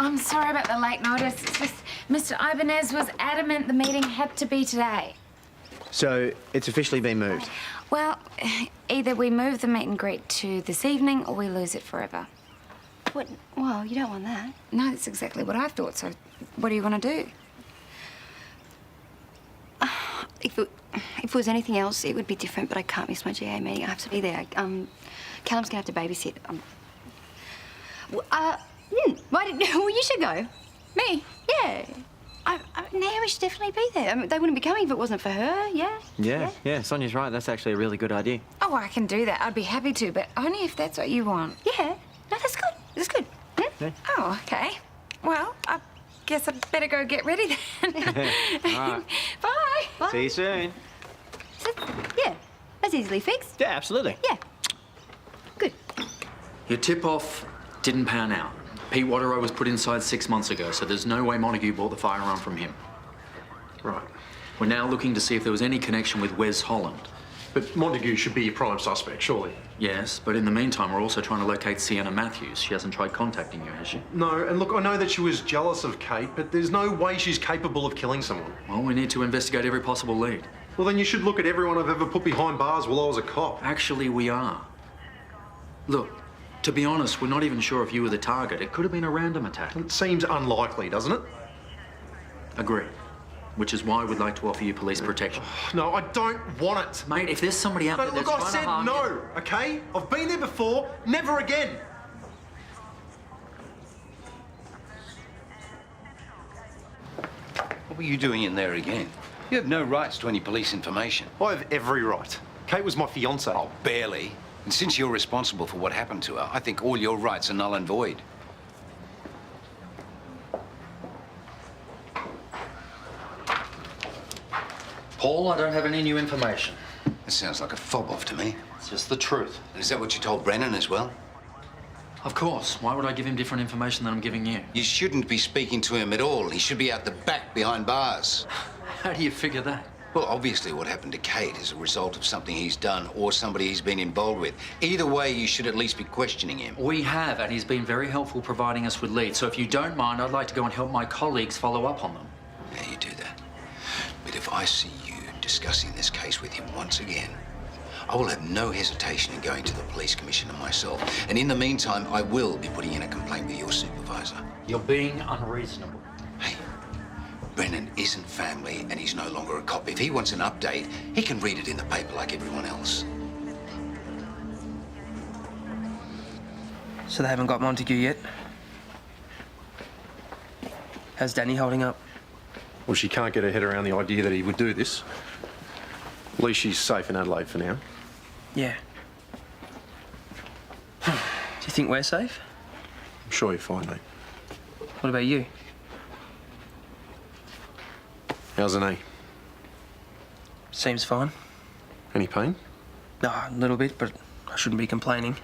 I'm sorry about the late notice. It's just Mr. Ibanez was adamant the meeting had to be today. So it's officially been moved? Well, either we move the meet and greet to this evening or we lose it forever. What? Well, you don't want that. No, that's exactly what I thought, so what do you want to do? If it was anything else, it would be different, but I can't miss my GA meeting. I have to be there. Callum's going to have to babysit. Why did... Well, you should go. Me? Yeah. Naomi should definitely be there. I mean, they wouldn't be coming if it wasn't for her, yeah? Yeah, Sonia's right. That's actually a really good idea. Oh, I can do that. I'd be happy to, but only if that's what you want. Yeah. No, that's good. That's good. Yeah. Oh, okay. Well, I guess I'd better go get ready then. All right. Bye. Bye. See you soon. Yeah, that's easily fixed. Yeah, absolutely. Yeah. Good. Your tip-off didn't pan out. Pete Watterow was put inside 6 months ago, so there's no way Montague bought the firearm from him. Right. We're now looking to see if there was any connection with Wes Holland. But Montague should be your prime suspect, surely. Yes, but in the meantime, we're also trying to locate Sienna Matthews. She hasn't tried contacting you, has she? No, and look, I know that she was jealous of Kate, but there's no way she's capable of killing someone. Well, we need to investigate every possible lead. Well, then you should look at everyone I've ever put behind bars while I was a cop. Actually, we are. Look, to be honest, we're not even sure if you were the target. It could have been a random attack. It seems unlikely, doesn't it? Agree. Which is why we'd like to offer you police protection. No, I don't want it. Mate, if there's somebody out there Look, that's I trying said to harm no, you... okay? I've been there before, never again. What were you doing in there again? You have no rights to any police information. I have every right. Kate was my fiancée. Oh, barely. And since you're responsible for what happened to her, I think all your rights are null and void. Paul, I don't have any new information. That sounds like a fob-off to me. It's just the truth. Is that what you told Brennan as well? Of course. Why would I give him different information than I'm giving you? You shouldn't be speaking to him at all. He should be out the back behind bars. How do you figure that? Well, obviously what happened to Kate is a result of something he's done or somebody he's been involved with. Either way, you should at least be questioning him. We have, and he's been very helpful providing us with leads. So if you don't mind, I'd like to go and help my colleagues follow up on them. Yeah, you do that. But if I see you discussing this case with him once again, I will have no hesitation in going to the police commissioner myself. And in the meantime, I will be putting in a complaint with your supervisor. You're being unreasonable. Hey, Brennan isn't family and he's no longer a cop. If he wants an update, he can read it in the paper like everyone else. So they haven't got Montague yet? How's Danny holding up? Well, she can't get her head around the idea that he would do this. At least she's safe in Adelaide for now. Yeah. Do you think we're safe? I'm sure you're fine, mate. What about you? How's the knee? Seems fine. Any pain? No, a little bit, but I shouldn't be complaining.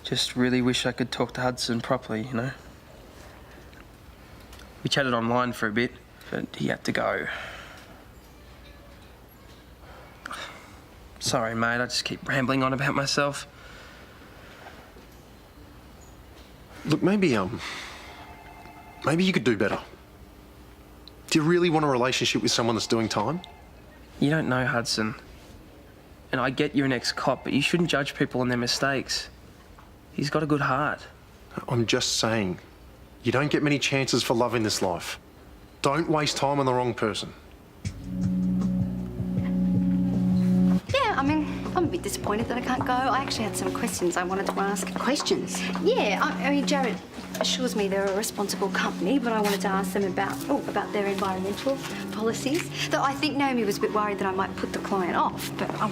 Just really wish I could talk to Hudson properly, you know? We chatted online for a bit, but he had to go. Sorry, mate, I just keep rambling on about myself. Look, maybe you could do better. Do you really want a relationship with someone that's doing time? You don't know Hudson. And I get you're an ex-cop, but you shouldn't judge people on their mistakes. He's got a good heart. I'm just saying, you don't get many chances for love in this life. Don't waste time on the wrong person. Yeah, I mean, I'm a bit disappointed that I can't go. I actually had some questions I wanted to ask. Questions? Yeah, I mean, Jared assures me they're a responsible company, but I wanted to ask them about their environmental policies. Though I think Naomi was a bit worried that I might put the client off, but I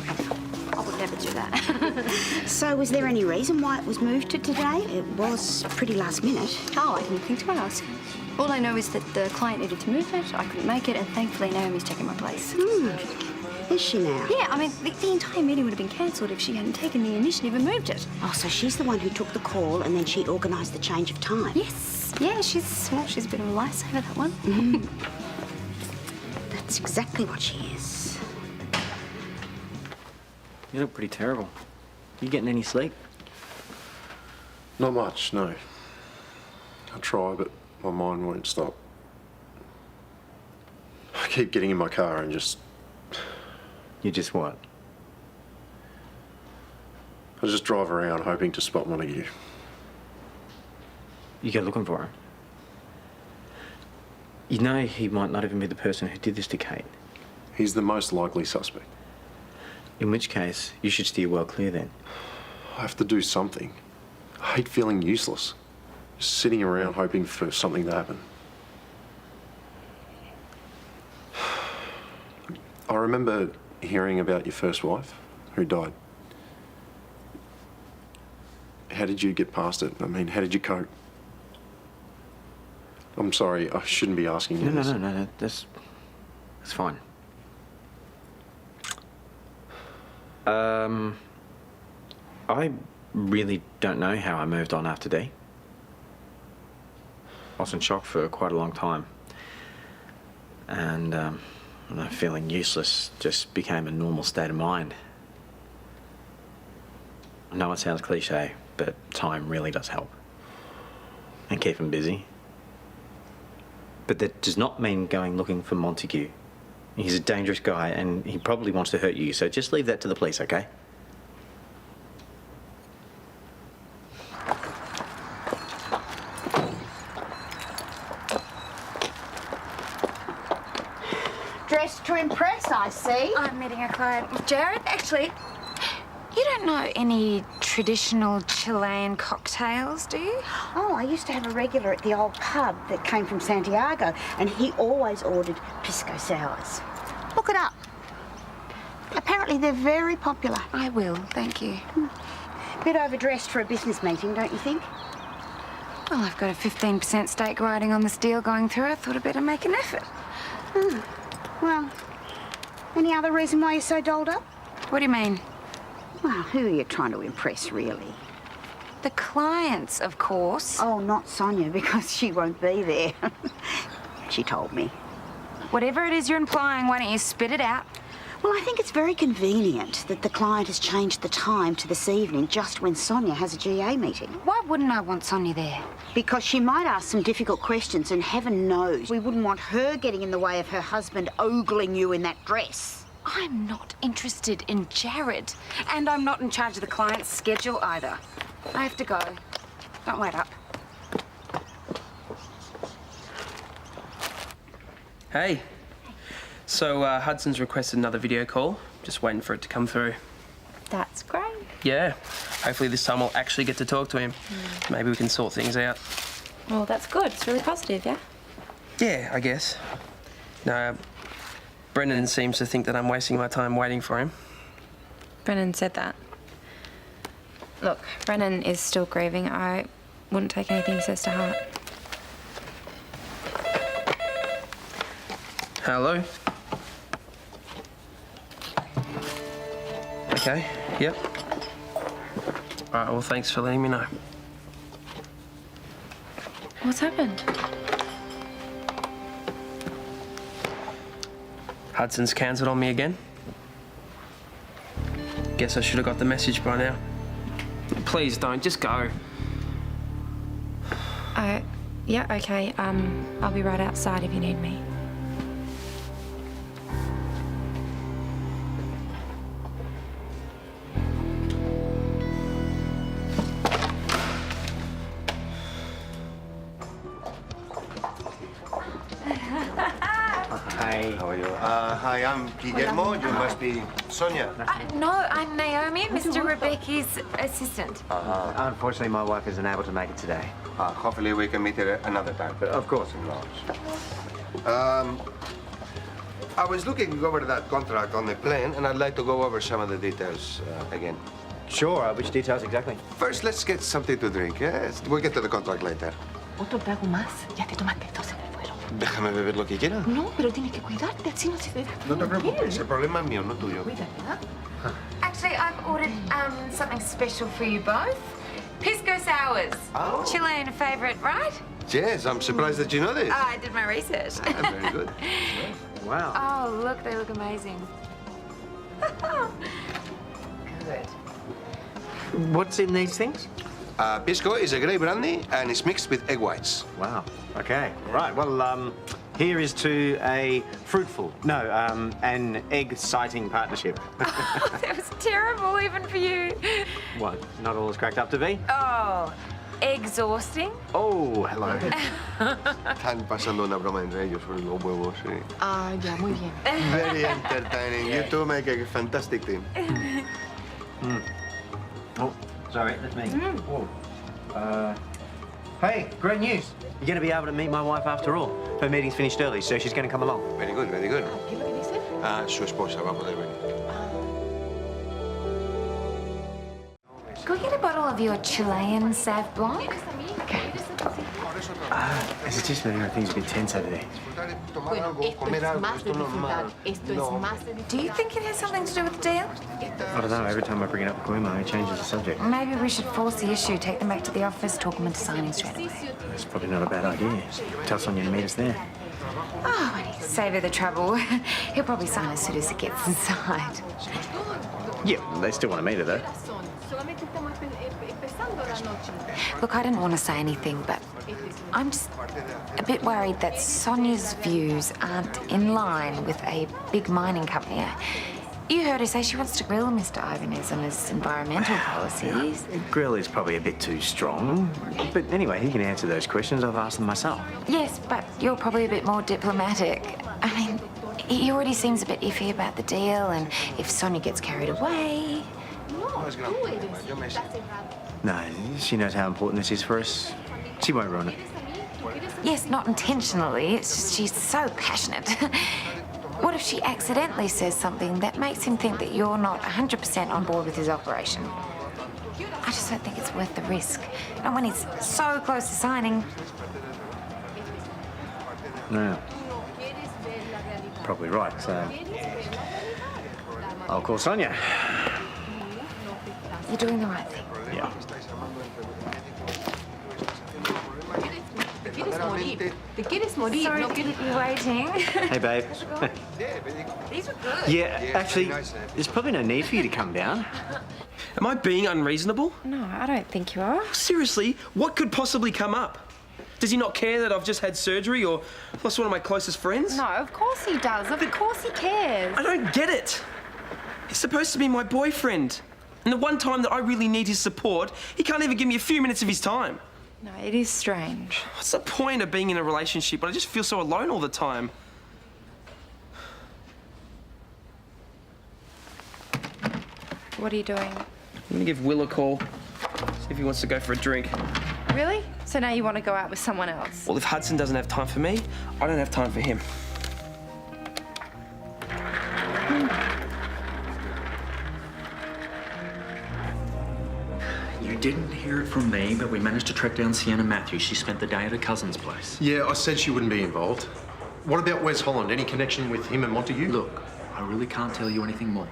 would never do that. So was there any reason why it was moved to today? It was pretty last minute. Oh, I didn't think to ask. All I know is that the client needed to move it, I couldn't make it, and thankfully Naomi's taking my place. Is she now? Yeah, I mean, the entire meeting would have been cancelled if she hadn't taken the initiative and moved it. Oh, so she's the one who took the call and then she organised the change of time? Yes. Yeah, she's a bit of a lifesaver, that one. That's exactly what she is. You look pretty terrible. You getting any sleep? Not much, no. I try, but my mind won't stop. I keep getting in my car and just... You just what? I just drive around hoping to spot Montague. You go looking for him. You know he might not even be the person who did this to Kate. He's the most likely suspect. In which case, you should steer well clear then. I have to do something. I hate feeling useless. Just sitting around hoping for something to happen. I remember hearing about your first wife, who died. How did you get past it? I mean, how did you cope? I'm sorry, I shouldn't be asking you this. No, that's fine. I really don't know how I moved on after D. I was in shock for quite a long time. And, feeling useless just became a normal state of mind. I know it sounds cliche, but time really does help. And keep him busy. But that does not mean going looking for Montague. He's a dangerous guy and he probably wants to hurt you, so just leave that to the police, okay? Dressed to impress, I see. I'm meeting a client. Jared, actually, you don't know any traditional Chilean cocktails, do you? Oh, I used to have a regular at the old pub that came from Santiago, and he always ordered pisco sours. Look it up. Apparently they're very popular. I will, thank you. Bit overdressed for a business meeting, don't you think? Well, I've got a 15% stake riding on this deal going through. I thought I'd better make an effort. Well, any other reason why you're so dolled up? What do you mean? Well, who are you trying to impress, really? The clients, of course. Oh, not Sonya, because she won't be there. She told me. Whatever it is you're implying, why don't you spit it out? Well, I think it's very convenient that the client has changed the time to this evening just when Sonya has a GA meeting. Why wouldn't I want Sonya there? Because she might ask some difficult questions, and heaven knows we wouldn't want her getting in the way of her husband ogling you in that dress. I'm not interested in Jared. And I'm not in charge of the client's schedule either. I have to go. Don't wait up. Hey. So, Hudson's requested another video call. Just waiting for it to come through. That's great. Yeah. Hopefully this time we'll actually get to talk to him. Maybe we can sort things out. Well, that's good. It's really positive, yeah? Yeah, I guess. No, Brennan seems to think that I'm wasting my time waiting for him. Brennan said that. Look, Brennan is still grieving. I wouldn't take anything he says to heart. Hello? Okay, yep. All right, well, thanks for letting me know. What's happened? Hudson's cancelled on me again. Guess I should have got the message by now. Please don't, just go. Yeah, okay. I'll be right outside if you need me. How are you? Hi, I'm Guillermo. You must be Sonya. No, I'm Naomi, Mr. Rebecchi's assistant. Unfortunately, my wife isn't able to make it today. Hopefully we can meet her another time. But of course. I was looking over that contract on the plane, and I'd like to go over some of the details again. Sure, which details exactly? First, let's get something to drink. Yes, we'll get to the contract later. Otro trago más. Ya te tomaste dos en el vuelo. Déjame beber lo que quiera. No, pero tienes que cuidarte, así no se te da. No te preocupes, el problema es mío, no tuyo. Cuídate, ¿ah? Actually, I've ordered something special for you both. Pisco sours. Oh. Chilean favourite, right? Yes, I'm surprised that you know this. I did my research. Very good. Wow. Oh, look, they look amazing. Good. What's in these things? Pisco is a grey brandy and it's mixed with egg whites. Wow. Okay. Right. Well, here is to an egg-citing partnership. Oh, that was terrible, even for you. What? Not all it's cracked up to be? Oh, exhausting. Oh, hello. Están pasando una broma entre ellos sobre los huevos, sí. Ah, ya, muy bien. Very entertaining. You two make a fantastic team. Oh, sorry, that's me. Oh. Hey, great news. You're going to be able to meet my wife after all. Her meeting's finished early, so she's going to come along. Very good, very good. ¿Qué es lo que dice? Su esposa va a poder venir. Go get a bottle of your Chilean Sauv Blanc. Is it just me or are things a bit tense over there? Bueno, esto es más de disfrutar. Esto es más de disfrutar. Do you think it has something to do with the deal? I don't know. Every time I bring it up with Guimo, he changes the subject. Maybe we should force the issue, take them back to the office, talk them into signing straight away. That's probably not a bad idea. Tell Sonya to meet us there. Oh, save her the trouble. He'll probably sign as soon as he gets inside. Yeah, they still want to meet her, though. Solamente estamos empezando la noche. Look, I didn't want to say anything, but I'm just a bit worried that Sonia's views aren't in line with a big mining company. You heard her say she wants to grill Mr. Ibanez on his environmental policies. Grill is probably a bit too strong. But anyway, he can answer those questions. I've asked them myself. Yes, but you're probably a bit more diplomatic. I mean, he already seems a bit iffy about the deal, and if Sonya gets carried away... No, she knows how important this is for us. She won't ruin it. Yes, not intentionally. It's just she's so passionate. What if she accidentally says something that makes him think that you're not 100% on board with his operation? I just don't think it's worth the risk. Not when he's so close to signing. No. Probably right, so... I'll call Sonya. You're doing the right thing. Yeah. Te quieres morir. Sorry No to quieres... keep you waiting. Hey, babe. These were good. Yeah, actually, there's probably no need for you to come down. Am I being unreasonable? No, I don't think you are. Seriously, what could possibly come up? Does he not care that I've just had surgery or lost one of my closest friends? No, of course he does. Of course he cares. I don't get it. He's supposed to be my boyfriend. And the one time that I really need his support, he can't even give me a few minutes of his time. No, it is strange. What's the point of being in a relationship when I just feel so alone all the time? What are you doing? I'm gonna give Will a call, see if he wants to go for a drink. Really? So now you want to go out with someone else? Well, if Hudson doesn't have time for me, I don't have time for him. You didn't hear it from me, but we managed to track down Sienna Matthews. She spent the day at her cousin's place. Yeah, I said she wouldn't be involved. What about Wes Holland? Any connection with him and Montague? Look, I really can't tell you anything more.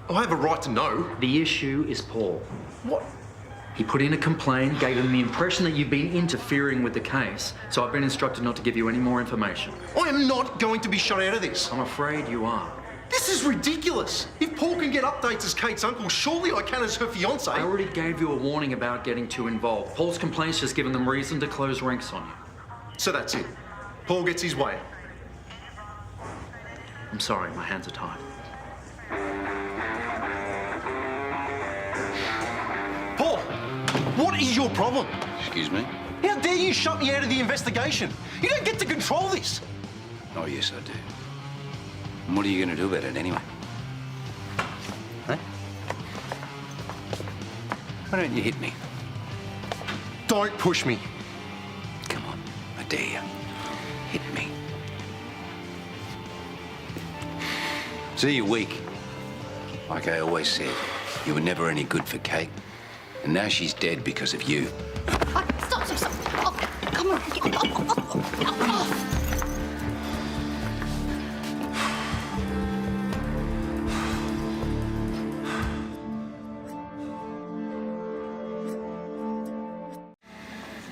I have a right to know. The issue is Paul. What? He put in a complaint, gave him the impression that you've been interfering with the case, so I've been instructed not to give you any more information. I am not going to be shut out of this. I'm afraid you are. This is ridiculous. If Paul can get updates as Kate's uncle, surely I can as her fiancé. I already gave you a warning about getting too involved. Paul's complaint's just given them reason to close ranks on you. So that's it. Paul gets his way. I'm sorry, my hands are tied. Paul, what is your problem? Excuse me? How dare you shut me out of the investigation? You don't get to control this. Oh, yes, I do. And what are you going to do about it anyway? Huh? Why don't you hit me? Don't push me. Come on, I dare you. Hit me. See, you're weak. Like I always said, you were never any good for Kate. And now she's dead because of you. Stop. Oh, come on. Get off.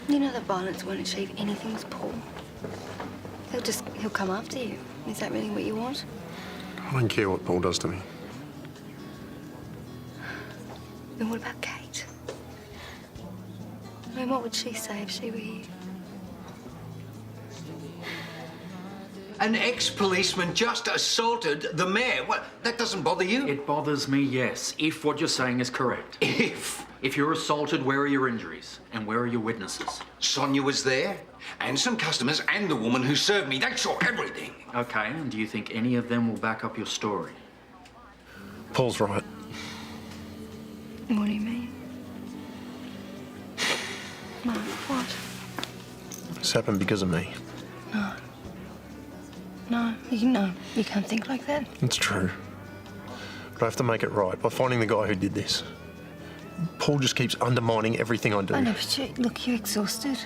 You know that violence won't achieve anything with Paul. He'll come after you. Is that really what you want? I don't care what Paul does to me. Then what about Kate? I mean, what would she say if she were here? An ex-policeman just assaulted the mayor. What? That doesn't bother you? It bothers me, yes, if what you're saying is correct. If? If you're assaulted, where are your injuries? And where are your witnesses? Sonya was there, and some customers, and the woman who served me. They saw everything. Okay, and do you think any of them will back up your story? Paul's right. What do you mean? Mark, what? It's happened because of me. No, you can't think like that. It's true. But I have to make it right by finding the guy who did this. Paul just keeps undermining everything I do. I know, but look, you're exhausted.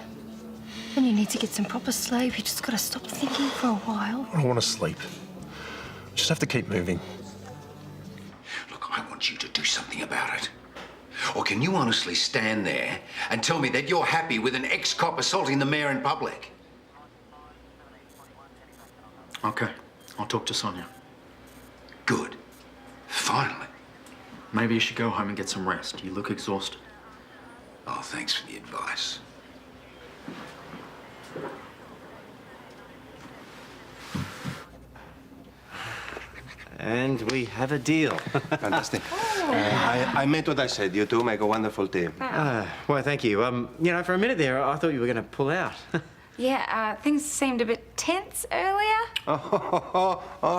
And you need to get some proper sleep. You just got to stop thinking for a while. I don't want to sleep. I just have to keep moving. Look, I want you to do something about it. Or can you honestly stand there and tell me that you're happy with an ex-cop assaulting the mayor in public? Okay, I'll talk to Sonya. Good. Finally. Maybe you should go home and get some rest. You look exhausted. Oh, thanks for the advice. And we have a deal. Fantastic. I meant what I said. You two make a wonderful team. Well, thank you. You know, for a minute there, I thought you were going to pull out. Yeah, things seemed a bit tense earlier.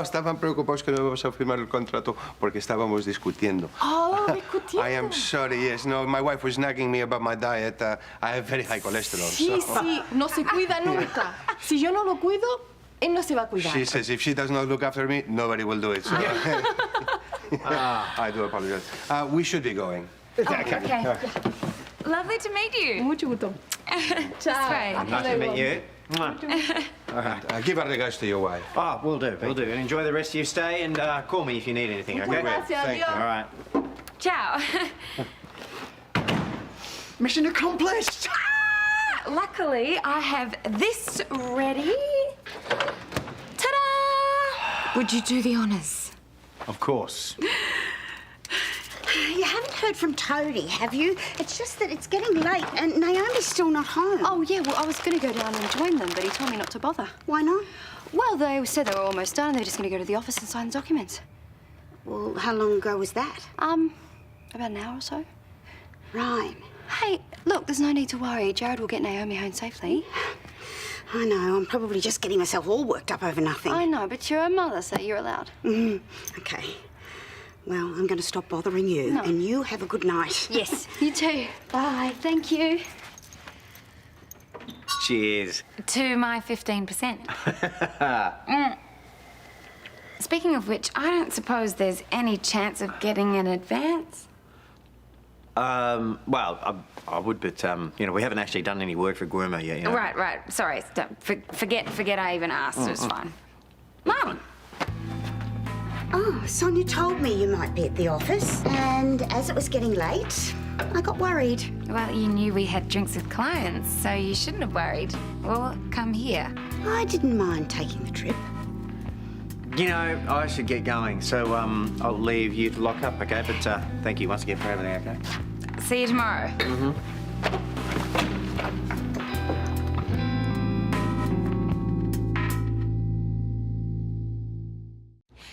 Estaban preocupados que no íbamos a firmar el contrato porque estábamos discutiendo. Oh, discutiendo. I am sorry, yes. No, my wife was nagging me about my diet. I have very high cholesterol. Sí, so. sí, no se cuida nunca. Si yo no lo cuido, él no se va a cuidar. She says if she does not look after me, nobody will do it. So. I do apologize. We should be going. Okay. Lovely to meet you. Mucho gusto. Ciao. Nice to meet you. All right. Give our regards to your wife. Oh, we'll do. We'll do. And enjoy the rest of your stay and call me if you need anything, okay? Gracias, Thank you. adiós. All right. Ciao. Mission accomplished. Luckily, I have this ready. Ta-da! Would you do the honours? Of course. You haven't heard from Toadie, have you? It's just that it's getting late and Naomi's still not home. Oh, yeah, well, I was going to go down and join them, but he told me not to bother. Why not? Well, they said they were almost done. They were just going to go to the office and sign the documents. Well, how long ago was that? About an hour or so. Right. Hey, look, there's no need to worry. Jared will get Naomi home safely. I know, I'm probably just getting myself all worked up over nothing. I know, but you're a mother, so you're allowed. Okay. Well, I'm going to stop bothering you, No. and you have a good night. Yes, you too. Bye. Thank you. Cheers. To my 15%. Speaking of which, I don't suppose there's any chance of getting an advance? Well, I would, but, you know, we haven't actually done any work for Guillermo yet, you know. Right. Sorry. Forget I even asked. It's fine. Mum! Oh, Sonya told me you might be at the office, and as it was getting late, I got worried. Well, you knew we had drinks with clients, so you shouldn't have worried. Or come here. I didn't mind taking the trip. You know, I should get going, so, I'll leave you to lock up, okay? But, thank you once again for everything, okay? See you tomorrow.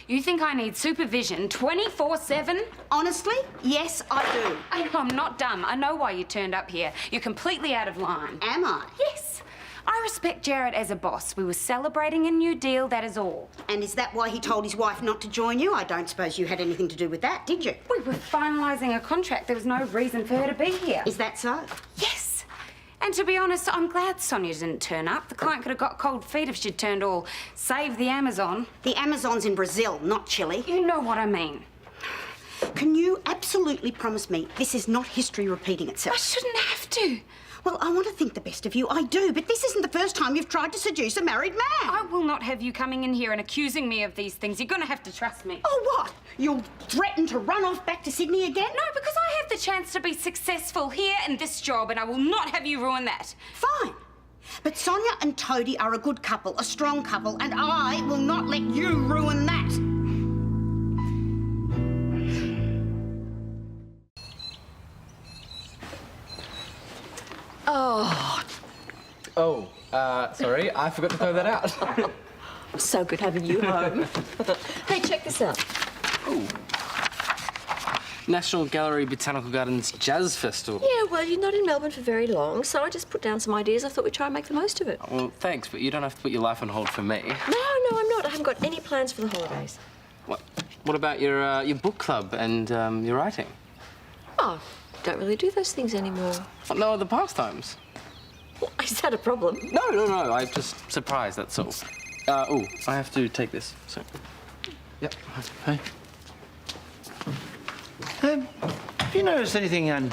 You think I need supervision 24/7? Honestly, yes, I do. I'm not dumb. I know why you turned up here. You're completely out of line. Am I? Yes. I respect Jared as a boss. We were celebrating a new deal, that is all. And is that why he told his wife not to join you? I don't suppose you had anything to do with that, did you? We were finalising a contract. There was no reason for her to be here. Is that so? Yes. And to be honest, I'm glad Sonya didn't turn up. The client could have got cold feet if she'd turned all save the Amazon. The Amazon's in Brazil, not Chile. You know what I mean. Can you absolutely promise me this is not history repeating itself? I shouldn't have to. Well, I want to think the best of you. I do, but this isn't the first time you've tried to seduce a married man. I will not have you coming in here and accusing me of these things. You're going to have to trust me. Oh, what? You'll threaten to run off back to Sydney again? No, because I have the chance to be successful here in this job, and I will not have you ruin that. Fine. But Sonya and Toadie are a good couple, a strong couple, and I will not let you ruin that. sorry. I forgot to throw that out. So good having you home. Hey, check this out. Ooh. National Gallery Botanical Gardens Jazz Festival. Yeah, well, you're not in Melbourne for very long, so I just put down some ideas. I thought we'd try and make the most of it. Well, thanks, but you don't have to put your life on hold for me. No, I'm not. I haven't got any plans for the holidays. What about your book club and your writing? Oh, don't really do those things anymore. What, no other pastimes? Well, is that a problem? No. I'm just surprised, that's all. Oh, I have to take this, so... Yep. Hey. Have you noticed anything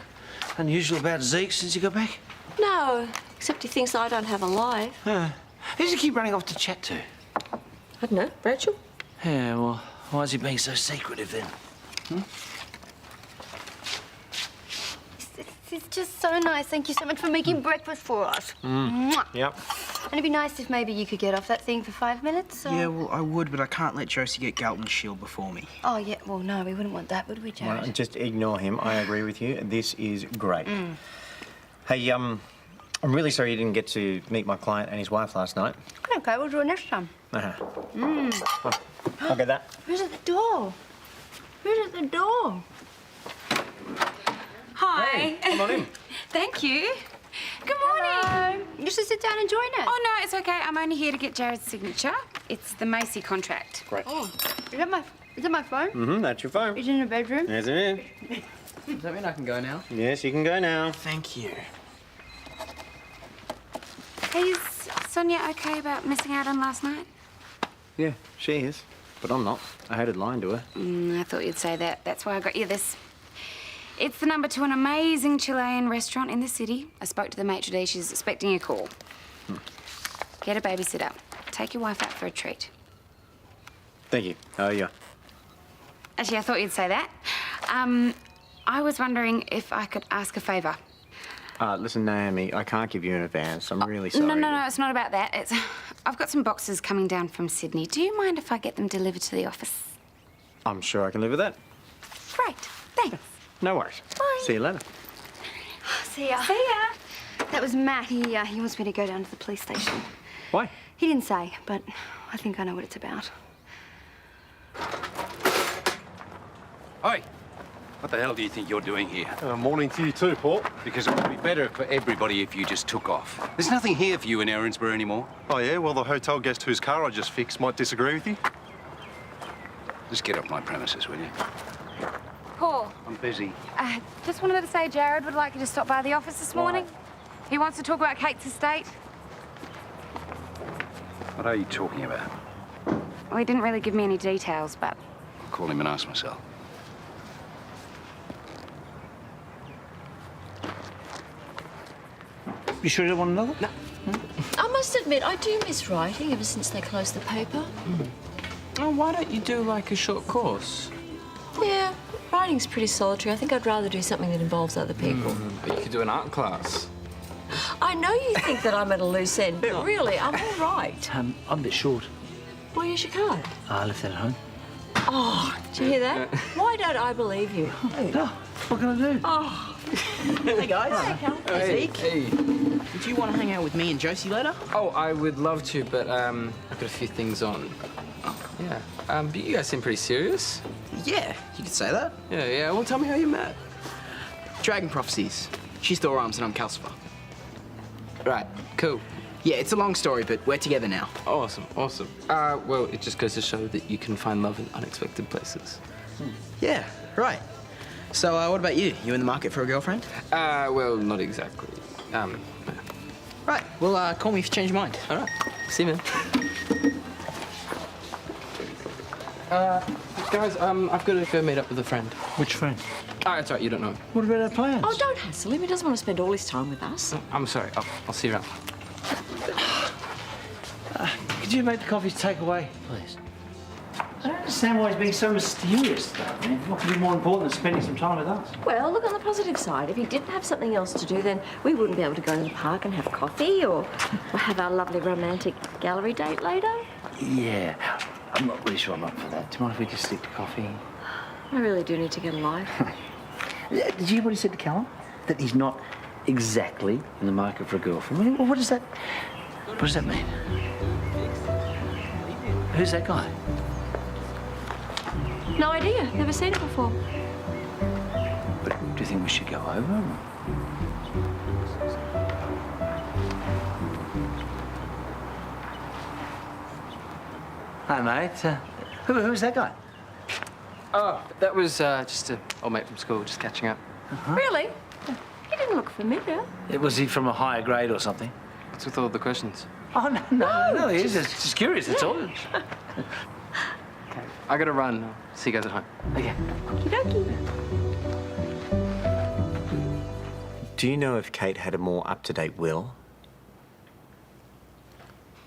unusual about Zeke since you got back? No, except he thinks I don't have a life. Who does he keep running off to chat to? I don't know, Rachel? Yeah, well, why is he being so secretive then? It's just so nice. Thank you so much for making breakfast for us. Mwah. Yep. And it'd be nice if maybe you could get off that thing for 5 minutes. Or... Yeah, well, I would, but I can't let Josie get Galton's shield before me. Oh, yeah. Well, no, we wouldn't want that, would we, Jared? Well, just ignore him. I agree with you. This is great. Hey, I'm really sorry you didn't get to meet my client and his wife last night. Okay, we'll do it next time. I'll get that. Who's at the door? Who's at the door? Hi. Hey, come on in. Thank you. Good morning. You should sit down and join us. Oh, no, it's okay. I'm only here to get Jared's signature. It's the Macy contract. Great. Oh, is that my phone? Mm-hmm, that's your phone. Is it in the bedroom? Yes, it is. Does that mean I can go now? Yes, you can go now. Thank you. Hey, is Sonya okay about missing out on last night? Yeah, she is. But I'm not. I hated lying to her. I thought you'd say that. That's why I got you this. It's the number to an amazing Chilean restaurant in the city. I spoke to the maitre d'. She's expecting a call. Get a babysitter. Take your wife out for a treat. Thank you. Oh, yeah. Actually, I thought you'd say that. I was wondering if I could ask a favour. Listen, Naomi, I can't give you an advance. I'm really sorry. No, it's not about that. I've got some boxes coming down from Sydney. Do you mind if I get them delivered to the office? I'm sure I can live with that. Great. Thanks. No worries. Bye. See you later. See ya. See ya. That was Matt. He wants me to go down to the police station. Why? He didn't say, but I think I know what it's about. Oi! What the hell do you think you're doing here? Morning to you too, Paul. Because it would be better for everybody if you just took off. There's nothing here for you in Erinsborough anymore. Oh, yeah? Well, the hotel guest whose car I just fixed might disagree with you. Just get off my premises, will you? Paul. I'm busy. Just wanted to say Jared would like you to stop by the office this morning. He wants to talk about Kate's estate. What are you talking about? Well, he didn't really give me any details, but... I'll call him and ask myself. You sure you don't want another? No. I must admit, I do miss writing ever since they closed the paper. Oh, why don't you do, like, a short course? Yeah, writing's pretty solitary. I think I'd rather do something that involves other people. But you could do an art class. I know you think that I'm at a loose end, but really, I'm all right. I'm a bit short. Well, here's your card. I left that at home. Oh, did you hear that? Why don't I believe you? No, what can I do? Oh. Hey, guys. Hi, Cal. Hey, Zeke. hey. Do you want to hang out with me and Josie later? Oh, I would love to, but I've got a few things on. Yeah. But you guys seem pretty serious. Yeah, you could say that. Yeah. Well, tell me how you met. Dragon Prophecies. She's Thor Arms and I'm Calcifer. Right. Cool. Yeah, it's a long story, but we're together now. Awesome. Well, it just goes to show that you can find love in unexpected places. Yeah, right. So, what about you? You in the market for a girlfriend? Well, not exactly. Right. Well, call me if you change your mind. All right. See you, man. Guys, I've got to go meet up with a friend. Which friend? Oh, that's right, you don't know him. What about our plans? Oh, don't hassle him. He doesn't want to spend all his time with us. I'm sorry. I'll see you around. Could you make the coffees take away, please? I don't understand why he's being so mysterious, though. I mean, what could be more important than spending some time with us? Well, look on the positive side. If he didn't have something else to do, then we wouldn't be able to go to the park and have coffee or have our lovely romantic gallery date later. Yeah, I'm not really sure I'm up for that. Do you mind if we just stick to coffee? I really do need to get a life. Did you hear what he said to Calen? That he's not exactly in the market for a girlfriend. I mean, what does that What does that mean? Who's that guy? No idea. Never seen it before. But do you think we should go over? Hi, mate. Who's that guy? Oh, that was just an old mate from school, just catching up. Really? He didn't look familiar. Was he from a higher grade or something? What's with all the questions? Oh, no, he is. Just curious, that's all. Okay, I gotta run. I'll see you guys at home. Okay. Okey-dokey. Do you know if Kate had a more up-to-date will?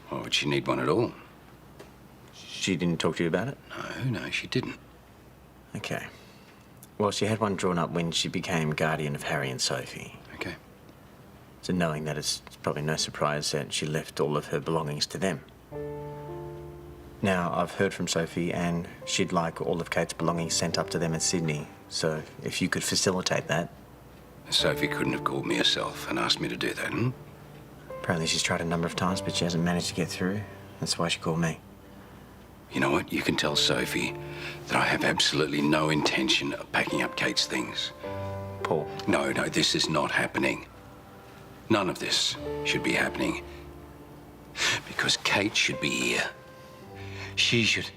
Why would she need one at all? She didn't talk to you about it? No, she didn't. Okay. Well, she had one drawn up when she became guardian of Harry and Sophie. Okay. So knowing that, it's probably no surprise that she left all of her belongings to them. Now, I've heard from Sophie, and she'd like all of Kate's belongings sent up to them in Sydney. So if you could facilitate that. Sophie couldn't have called me herself and asked me to do that, hmm? Apparently she's tried a number of times, but she hasn't managed to get through. That's why she called me. You know what? You can tell Sophie that I have absolutely no intention of packing up Kate's things. Paul. No, this is not happening. None of this should be happening. Because Kate should be here. She should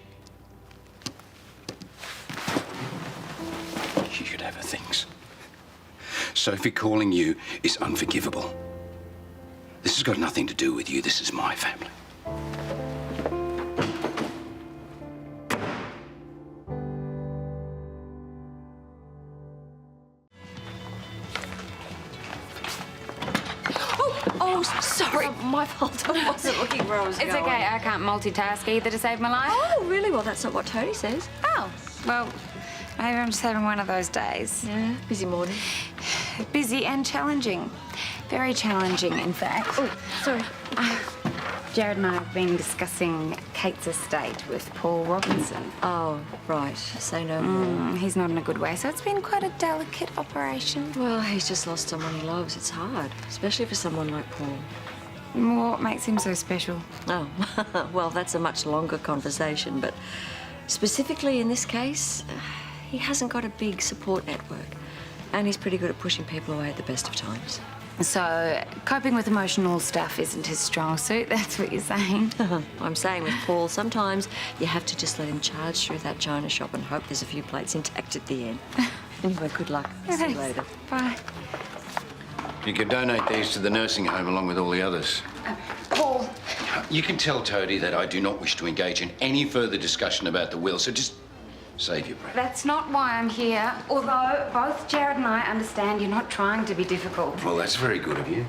have her things. Sophie calling you is unforgivable. This has got nothing to do with you. This is my family. Oh, sorry. My fault. I wasn't looking where I was going. It's okay. I can't multitask either to save my life. Oh, really? Well, that's not what Tony says. Oh, well, maybe I'm just having one of those days. Yeah, busy morning. Busy and challenging. Very challenging, in fact. Oh, sorry. Jared and I have been discussing Kate's estate with Paul Robinson. Oh, right. Say no more. He's not in a good way, so it's been quite a delicate operation. Well, he's just lost someone he loves. It's hard, especially for someone like Paul. What makes him so special? Oh, well, that's a much longer conversation, but specifically in this case, he hasn't got a big support network, and he's pretty good at pushing people away at the best of times. So, coping with emotional stuff isn't his strong suit, that's what you're saying? I'm saying with Paul, sometimes you have to just let him charge through that china shop and hope there's a few plates intact at the end. Anyway, good luck. See you later. Bye. You can donate these to the nursing home along with all the others. Paul. You can tell Toadie that I do not wish to engage in any further discussion about the will, so just save your breath. That's not why I'm here, although both Jared and I understand you're not trying to be difficult. Well, that's very good of you.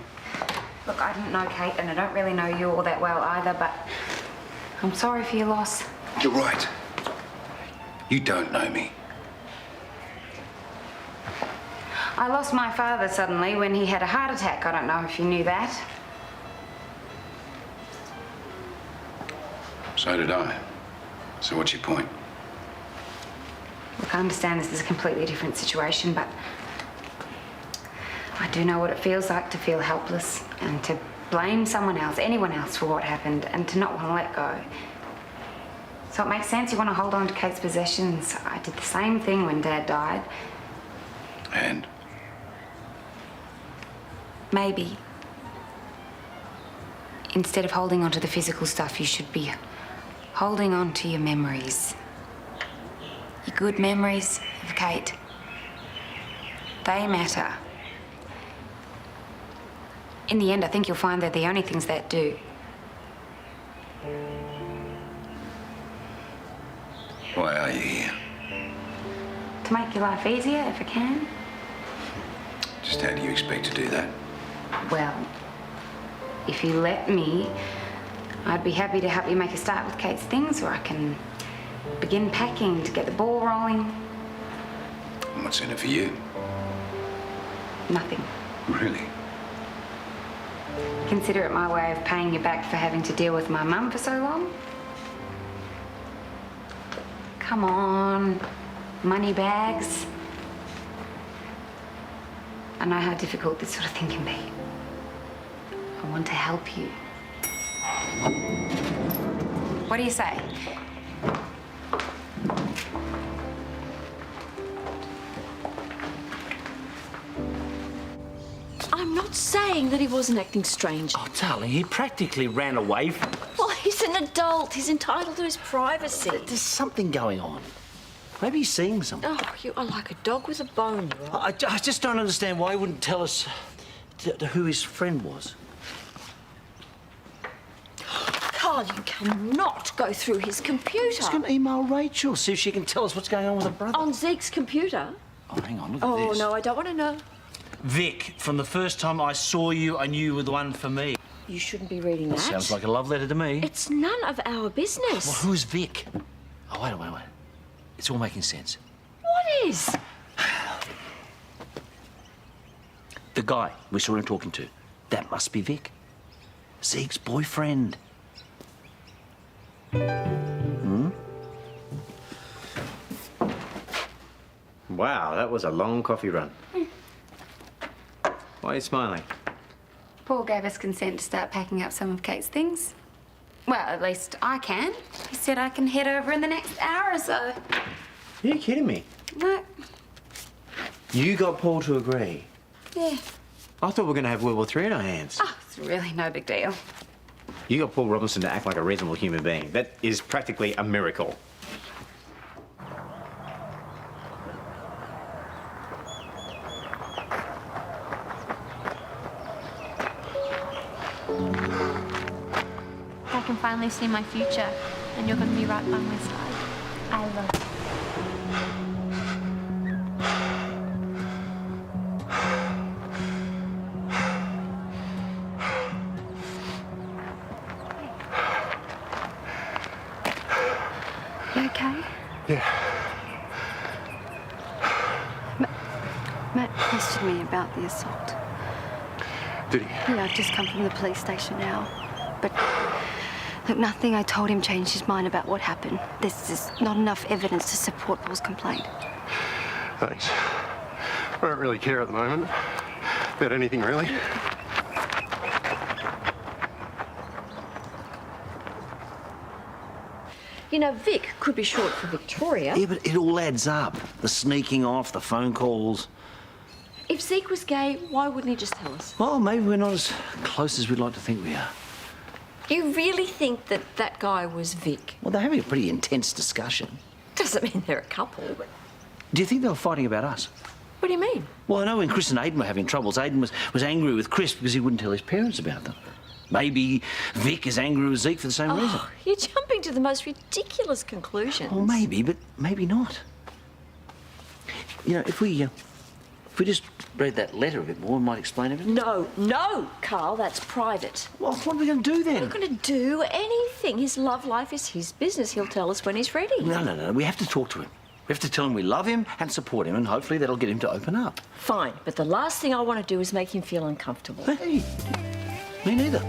Look, I didn't know Kate, and I don't really know you all that well either, but I'm sorry for your loss. You're right. You don't know me. I lost my father suddenly when he had a heart attack. I don't know if you knew that. So did I. So what's your point? Look, I understand this is a completely different situation, but I do know what it feels like to feel helpless and to blame someone else, anyone else, for what happened and to not want to let go. So it makes sense you want to hold on to Kate's possessions. I did the same thing when Dad died. And? Maybe instead of holding on to the physical stuff, you should be holding on to your memories. Your good memories of Kate. They matter. In the end, I think you'll find they're the only things that do. Why are you here? To make your life easier, if I can. Just how do you expect to do that? Well, if you let me, I'd be happy to help you make a start with Kate's things, or I can begin packing to get the ball rolling. And what's in it for you? Nothing. Really? Consider it my way of paying you back for having to deal with my mum for so long. Come on, money bags. I know how difficult this sort of thing can be. I want to help you. What do you say? I'm not saying that he wasn't acting strange. Oh, darling, he practically ran away from us. Well, he's an adult. He's entitled to his privacy. There's something going on. Maybe he's seeing something. Oh, you are like a dog with a bone, you are. I just don't understand why he wouldn't tell us who his friend was. Carl, you cannot go through his computer. He's going to email Rachel, see if she can tell us what's going on with her brother. On Zeke's computer? Oh, hang on, look at this. Oh, no, I don't want to know. Vic, from the first time I saw you, I knew you were the one for me. You shouldn't be reading that. Sounds like a love letter to me. It's none of our business. Well, who's Vic? Oh, wait. It's all making sense. What is? The guy we saw him talking to. That must be Vic. Zeke's boyfriend. Wow, that was a long coffee run. Why are you smiling? Paul gave us consent to start packing up some of Kate's things. Well, at least I can. He said I can head over in the next hour or so. Are you kidding me? No. You got Paul to agree? Yeah. I thought we were going to have World War III in our hands. Oh, it's really no big deal. You got Paul Robinson to act like a reasonable human being. That is practically a miracle. I can finally see my future, and you're going to be right by my side. I love you. You okay? Yeah. Matt questioned me about the assault. Did he? Yeah, I've just come from the police station now. But look, nothing I told him changed his mind about what happened. There's just not enough evidence to support Paul's complaint. Thanks. I don't really care at the moment. About anything, really. You know, Vic could be short for Victoria. Yeah, but it all adds up. The sneaking off, the phone calls. If Zeke was gay, why wouldn't he just tell us? Well, maybe we're not as close as we'd like to think we are. You really think that that guy was Vic? Well, they're having a pretty intense discussion. Doesn't mean they're a couple, but... Do you think they were fighting about us? What do you mean? Well, I know when Chris and Aidan were having troubles, Aidan was angry with Chris because he wouldn't tell his parents about them. Maybe Vic is angry with Zeke for the same reason. You're jumping to the most ridiculous conclusions. Well, maybe, but maybe not. You know, if we just read that letter a bit more, we might explain everything. No, Carl, that's private. Well, what are we going to do then? We're not going to do anything. His love life is his business. He'll tell us when he's ready. No. We have to talk to him. We have to tell him we love him and support him, and hopefully that'll get him to open up. Fine, but the last thing I want to do is make him feel uncomfortable. Hey, me neither.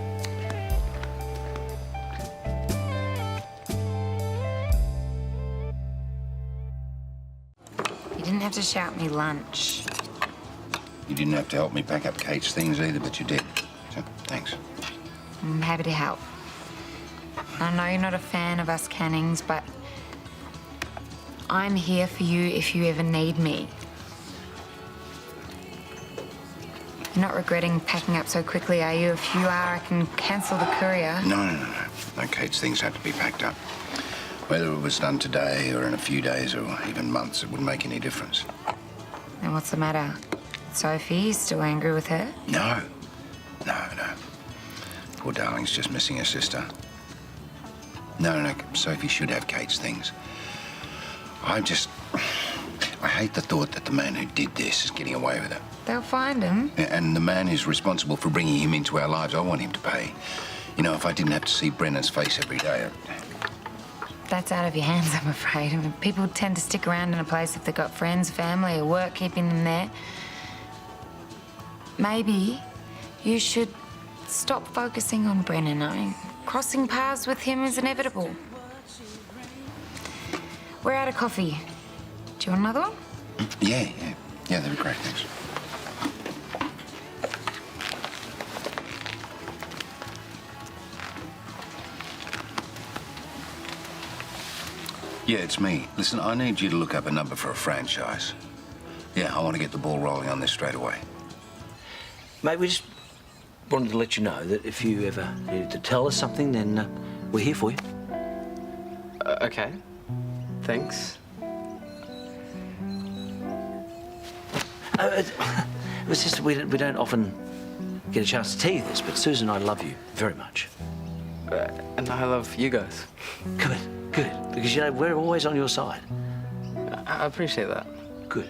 You didn't have to shout me lunch. You didn't have to help me pack up Kate's things either, but you did. So, thanks. I'm happy to help. I know you're not a fan of us Cannings, but I'm here for you if you ever need me. You're not regretting packing up so quickly, are you? If you are, I can cancel the courier. No. No, Kate's things had to be packed up. Whether it was done today or in a few days or even months, it wouldn't make any difference. Then what's the matter? Sophie, still angry with her? No. Poor darling's just missing her sister. No, Sophie should have Kate's things. I hate the thought that the man who did this is getting away with it. They'll find him. And the man who's responsible for bringing him into our lives, I want him to pay. You know, if I didn't have to see Brennan's face every day... That's out of your hands, I'm afraid. I mean, people tend to stick around in a place if they've got friends, family, or work keeping them there. Maybe you should stop focusing on Brennan. I mean, crossing paths with him is inevitable. We're out of coffee. Do you want another one? Yeah, that'd be great, thanks. Yeah, it's me. Listen, I need you to look up a number for a franchise. Yeah, I want to get the ball rolling on this straight away. Mate, we just wanted to let you know that if you ever needed to tell us something, then we're here for you. Okay. Thanks. It was just we don't often get a chance to tell you this, but Susan and I love you very much. And I love you guys. Good. Because, you know, we're always on your side. I appreciate that. Good.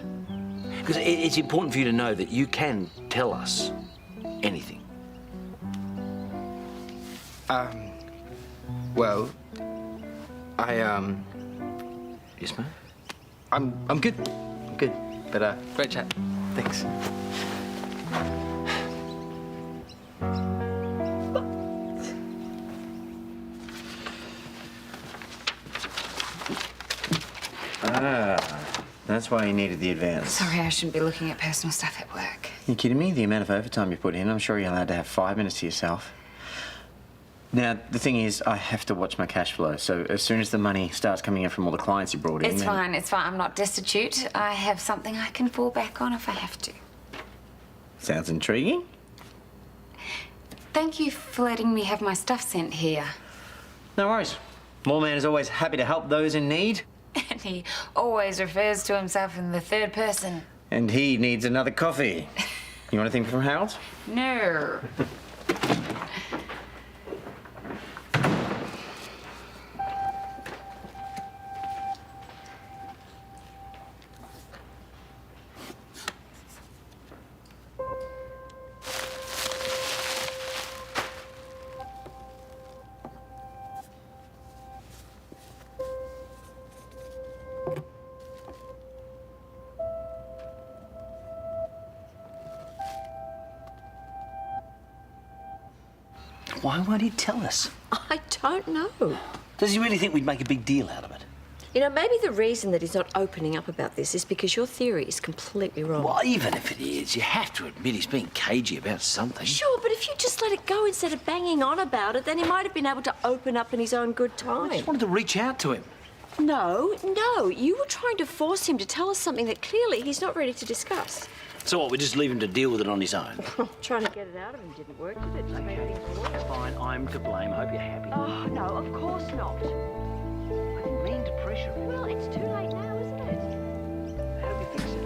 Because it's important for you to know that you can tell us anything. Well, Yes, ma'am? I'm good. I'm good. But, great chat. Thanks. That's why you needed the advance. Sorry, I shouldn't be looking at personal stuff at work. You kidding me? The amount of overtime you put in, I'm sure you're allowed to have 5 minutes to yourself. Now, the thing is, I have to watch my cash flow, so as soon as the money starts coming in from all the clients you brought in... It's fine. I'm not destitute. I have something I can fall back on if I have to. Sounds intriguing. Thank you for letting me have my stuff sent here. No worries. Moorman is always happy to help those in need. And he always refers to himself in the third person. And he needs another coffee. You want anything from Harold? No. Why won't he tell us? I don't know. Does he really think we'd make a big deal out of it? You know, maybe the reason that he's not opening up about this is because your theory is completely wrong. Well, even if it is, you have to admit he's being cagey about something. Sure, but if you just let it go instead of banging on about it, then he might have been able to open up in his own good time. I just wanted to reach out to him. No, you were trying to force him to tell us something that clearly he's not ready to discuss. So what, we just leave him to deal with it on his own? Trying to get it out of him didn't work, did it? Just made things worse. Fine, I'm to blame. I hope you're happy. Oh, no, of course not. I didn't mean to pressure him. Well, it's too late now, isn't it? How do you fix it?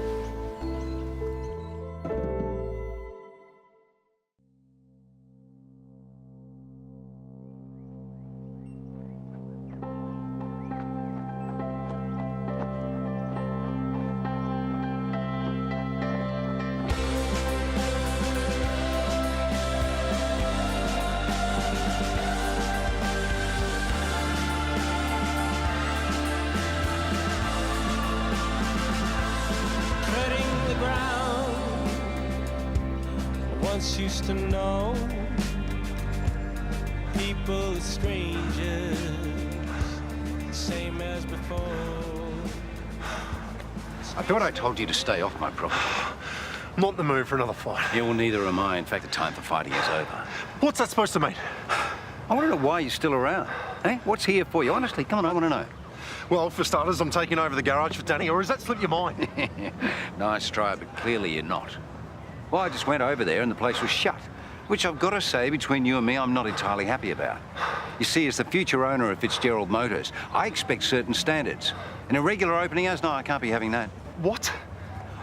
Used to know people are strangers, same as before. I thought I told you to stay off my property. I'm not in the mood for another fight. Yeah, well, neither am I. In fact, the time for fighting is over. What's that supposed to mean? I want to know why you're still around. Hey, what's here for you? Honestly, come on, I want to know. Well, for starters, I'm taking over the garage for Danny, or has that slipped your mind? Nice try, but clearly you're not. Well, I just went over there and the place was shut, which I've got to say, between you and me, I'm not entirely happy about. You see, as the future owner of Fitzgerald Motors, I expect certain standards. An irregular opening hours? No, I can't be having that. What?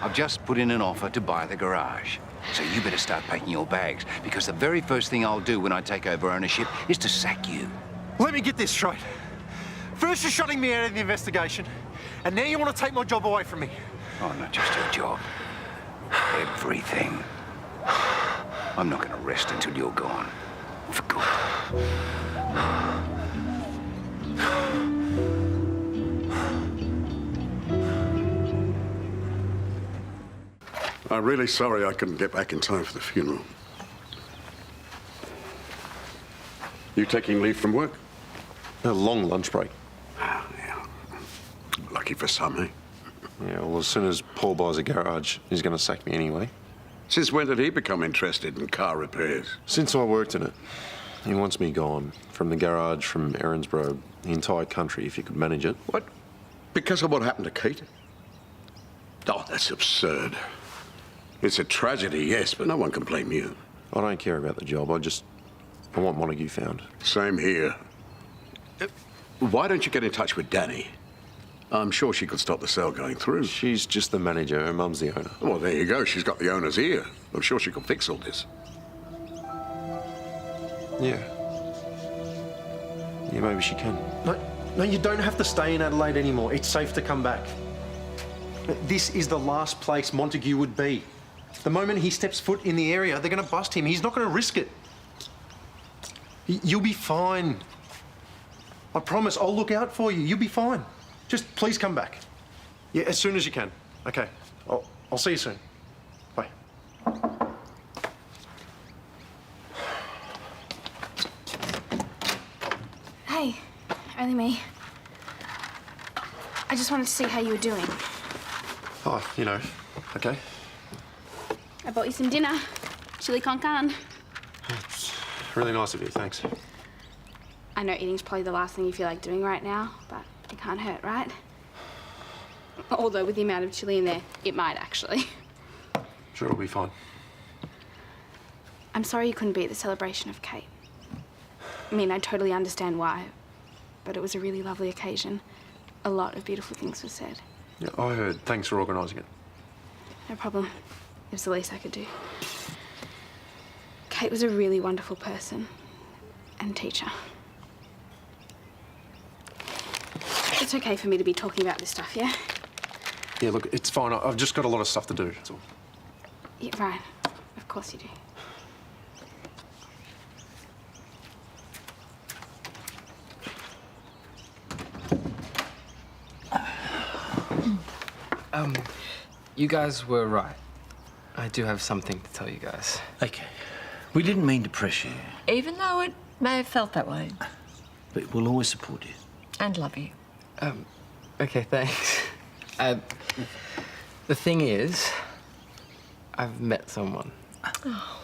I've just put in an offer to buy the garage. So you better start packing your bags, because the very first thing I'll do when I take over ownership is to sack you. Let me get this straight. First you're shutting me out of the investigation, and now you want to take my job away from me. Oh, not just your job. Everything. I'm not going to rest until you're gone. For good. I'm really sorry I couldn't get back in time for the funeral. You taking leave from work? A long lunch break. Ah, yeah. Lucky for some, eh? Yeah, well, as soon as Paul buys a garage, he's going to sack me anyway. Since when did he become interested in car repairs? Since I worked in it. He wants me gone. From the garage, from Erinsborough, the entire country, if you could manage it. What? Because of what happened to Kate? Oh, that's absurd. It's a tragedy, yes, but no one can blame you. I don't care about the job. I want Montague found. Same here. Why don't you get in touch with Danny? I'm sure she could stop the sale going through. She's just the manager. Her mum's the owner. Well, there you go. She's got the owner's ear. I'm sure she can fix all this. Yeah. Yeah, maybe she can. No, you don't have to stay in Adelaide anymore. It's safe to come back. This is the last place Montague would be. The moment he steps foot in the area, they're going to bust him. He's not going to risk it. You'll be fine. I promise, I'll look out for you. You'll be fine. Just please come back. Yeah, as soon as you can. Okay. I'll see you soon. Bye. Hey, only me. I just wanted to see how you were doing. Oh, you know, okay. I bought you some dinner. Chili con carne. It's really nice of you, thanks. I know eating's probably the last thing you feel like doing right now, but it can't hurt, right? Although with the amount of chili in there, it might actually. Sure, it'll be fine. I'm sorry you couldn't be at the celebration of Kate. I mean, I totally understand why, but it was a really lovely occasion. A lot of beautiful things were said. Yeah, I heard. Thanks for organising it. No problem. It was the least I could do. Kate was a really wonderful person and teacher. It's okay for me to be talking about this stuff, yeah? Yeah, look, it's fine. I've just got a lot of stuff to do, that's all. Yeah, right. Of course you do. You guys were right. I do have something to tell you guys. Okay. We didn't mean to pressure you, Even though it may have felt that way. but we'll always support you. And love you. Okay, thanks. The thing is, I've met someone. Oh.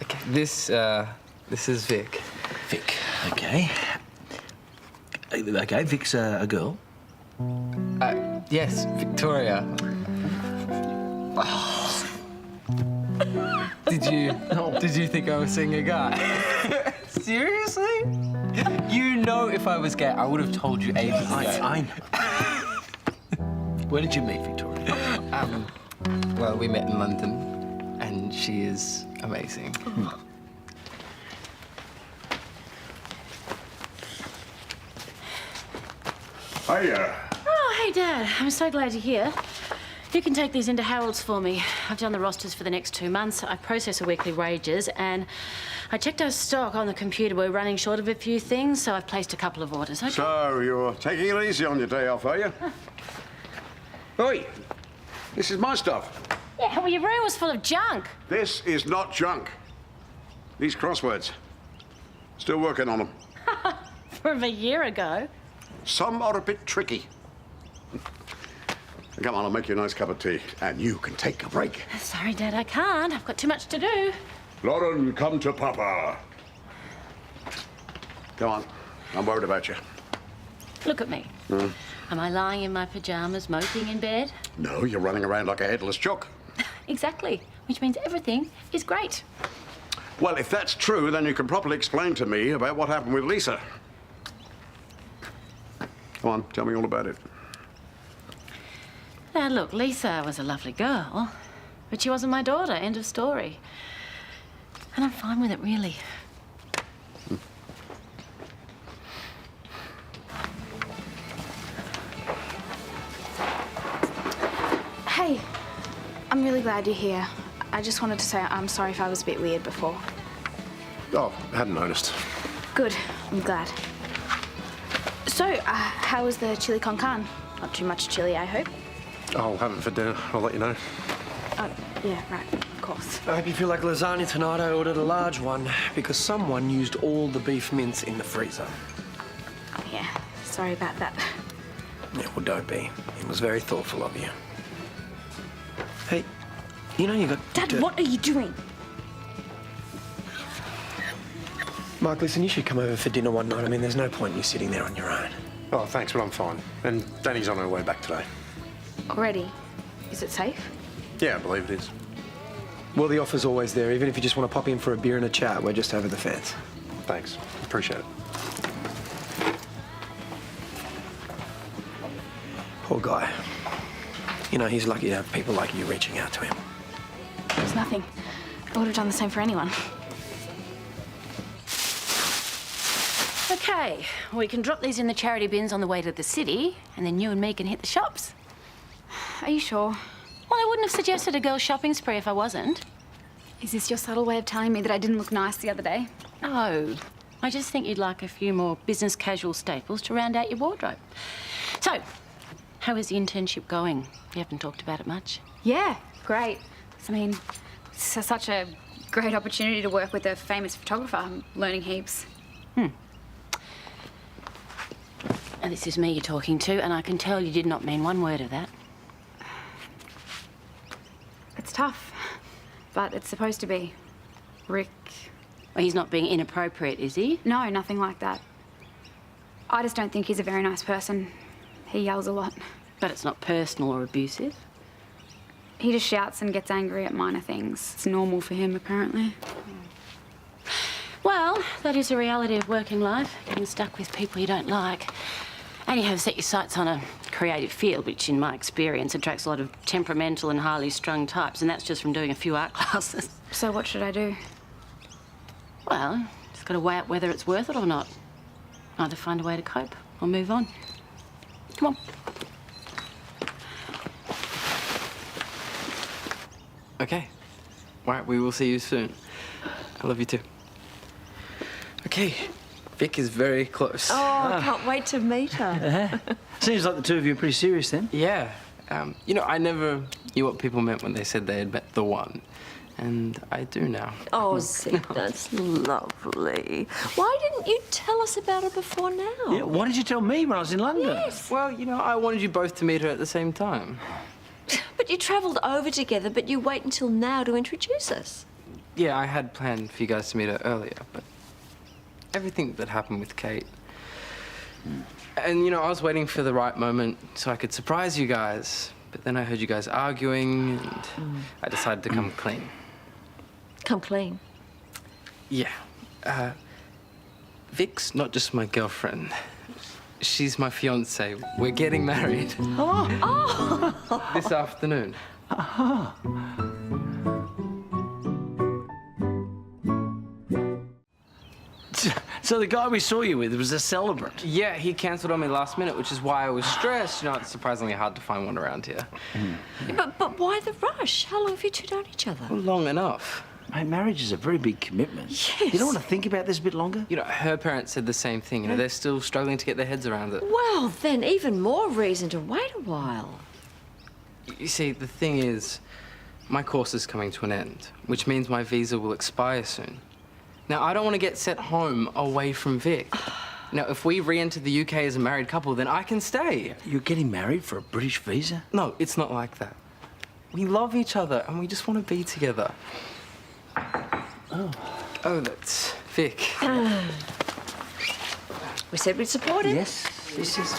Okay, this is Vic. Vic, okay. Okay, Vic's a girl. Yes, Victoria. Did you think I was seeing a guy? Seriously? You know if I was gay, I would have told you ages ago. I know. Where did you meet Victoria? Well, we met in London, and she is amazing. Hiya. Oh, hey, Dad. I'm so glad you're here. You can take these into Harold's for me. I've done the rosters for the next 2 months. I process the weekly wages, and I checked our stock on the computer. We're running short of a few things, so I've placed a couple of orders. Okay? So, you're taking it easy on your day off, are you? Oi, this is my stuff. Yeah, well, your room was full of junk. This is not junk. These crosswords. Still working on them. From a year ago. Some are a bit tricky. Come on, I'll make you a nice cup of tea. And you can take a break. Sorry, Dad, I can't. I've got too much to do. Lauren, come to Papa. Come on. I'm worried about you. Look at me. Am I lying in my pajamas, moping in bed? No, you're running around like a headless chook. Exactly, which means everything is great. Well, if that's true, then you can properly explain to me about what happened with Lisa. Come on, tell me all about it. Now, look, Lisa was a lovely girl, but she wasn't my daughter. End of story. And I'm fine with it, really. Hey, I'm really glad you're here. I just wanted to say I'm sorry if I was a bit weird before. Oh, I hadn't noticed. Good, I'm glad. So, how was the chili con carne? Not too much chili, I hope. I'll have it for dinner. I'll let you know. Oh, yeah, right, of course. I hope you feel like lasagna tonight. I ordered a large one because someone used all the beef mince in the freezer. Oh, yeah, sorry about that. Yeah, well, don't be. It was very thoughtful of you. Hey, you know you got... Dad, what are you doing? Mark, listen, you should come over for dinner one night. I mean, there's no point in you sitting there on your own. Oh, thanks, but I'm fine. And Danny's on her way back today. Already? Is it safe? Yeah, I believe it is. Well, the offer's always there. Even if you just want to pop in for a beer and a chat, we're just over the fence. Thanks. Appreciate it. Poor guy. You know, he's lucky to have people like you reaching out to him. It's nothing. I would have done the same for anyone. Okay, we can drop these in the charity bins on the way to the city, and then you and me can hit the shops. Are you sure? Well, I wouldn't have suggested a girl's shopping spree if I wasn't. Is this your subtle way of telling me that I didn't look nice the other day? No. I just think you'd like a few more business casual staples to round out your wardrobe. So, how is the internship going? You haven't talked about it much. Yeah, great. I mean, it's such a great opportunity to work with a famous photographer. I'm learning heaps. And this is me you're talking to, and I can tell you did not mean one word of that. It's tough, but it's supposed to be. Rick... Well, he's not being inappropriate, is he? No, nothing like that. I just don't think he's a very nice person. He yells a lot. But it's not personal or abusive? He just shouts and gets angry at minor things. It's normal for him, apparently. Well, that is the reality of working life, getting stuck with people you don't like. And you have set your sights on a creative field, which in my experience attracts a lot of temperamental and highly strung types, and that's just from doing a few art classes. So what should I do? Well, just got to weigh up whether it's worth it or not. Either find a way to cope or move on. Come on. Okay. Right, we will see you soon. I love you too. Okay. Vic is very close. Oh, I can't wait to meet her. Seems like the two of you are pretty serious then. Yeah. You know, I never knew what people meant when they said they had met the one. And I do now. Oh, Zip, that's lovely. Why didn't you tell us about her before now? Yeah, why did you tell me when I was in London? Yes. Well, you know, I wanted you both to meet her at the same time. But you travelled over together, but you wait until now to introduce us. Yeah, I had planned for you guys to meet her earlier, but everything that happened with Kate. And, you know, I was waiting for the right moment so I could surprise you guys. But then I heard you guys arguing, and I decided to come clean. Come clean? Yeah. Vic's not just my girlfriend. She's my fiancée. We're getting married. Oh! This afternoon. Aha. So the guy we saw you with was a celebrant? Yeah, he cancelled on me last minute, which is why I was stressed. You know, it's surprisingly hard to find one around here. But why the rush? How long have you two known each other? Well, long enough. Mate, marriage is a very big commitment. Yes. You don't want to think about this a bit longer? You know, her parents said the same thing. You know, they're still struggling to get their heads around it. Well, then even more reason to wait a while. You see, the thing is, my course is coming to an end, which means my visa will expire soon. Now, I don't want to get sent home away from Vic. Now, if we re-enter the UK as a married couple, then I can stay. You're getting married for a British visa? No, it's not like that. We love each other, and we just want to be together. Oh, that's Vic. We said we'd support him. Yes, this is...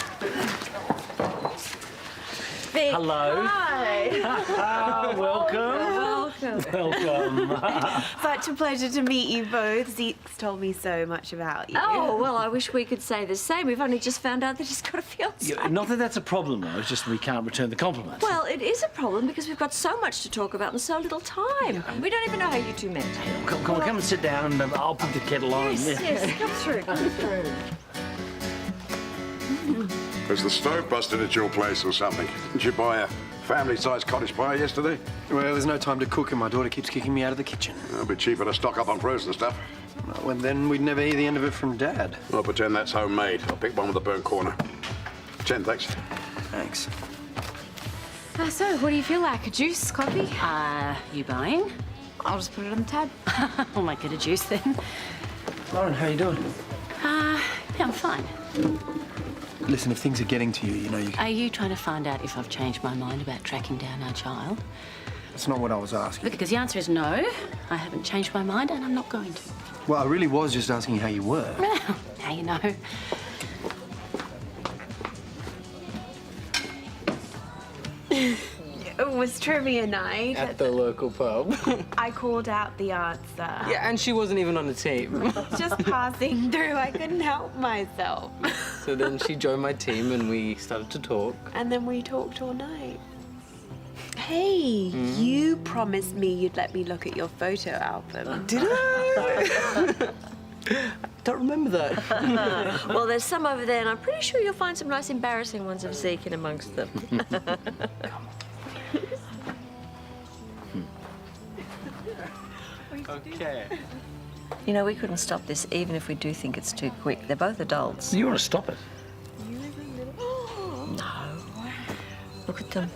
Vic. Hello. Hi. Welcome. Welcome. Such a pleasure to meet you both. Zeke's told me so much about you. Oh, well, I wish we could say the same. We've only just found out that he's got a fiancée. Yeah, not that that's a problem, though. It's just we can't return the compliment. Well, it is a problem because we've got so much to talk about and so little time. We don't even know how you two met. Come and sit down and I'll put the kettle on. Yes, yes, come through, come through. Has the stove busted at your place or something? Did you buy a family-sized cottage pie yesterday? Well, there's no time to cook and my daughter keeps kicking me out of the kitchen. It'll be cheaper to stock up on frozen stuff. Well, then we'd never hear the end of it from Dad. I'll pretend that's homemade. I'll pick one with a burnt corner. 10, thanks. Thanks. So, what do you feel like? A juice, coffee? You buying? I'll just put it on the tab. I might get a juice then. Lauren, how you doing? Yeah, I'm fine. Listen, if things are getting to you, you know you can... Are you trying to find out if I've changed my mind about tracking down our child? That's not what I was asking. Because the answer is no. I haven't changed my mind and I'm not going to. Well, I really was just asking how you were. Now you know. It was trivia night. At the local pub. I called out the answer. Yeah, and she wasn't even on the team. Just passing through. I couldn't help myself. So then she joined my team and we started to talk. And then we talked all night. Hey, you promised me you'd let me look at your photo album. Did I? Don't remember that. Well, there's some over there, and I'm pretty sure you'll find some nice embarrassing ones of Zeke in amongst them. Okay. You know, we couldn't stop this even if we do think it's too quick. They're both adults. You want to stop it? No. Look at them.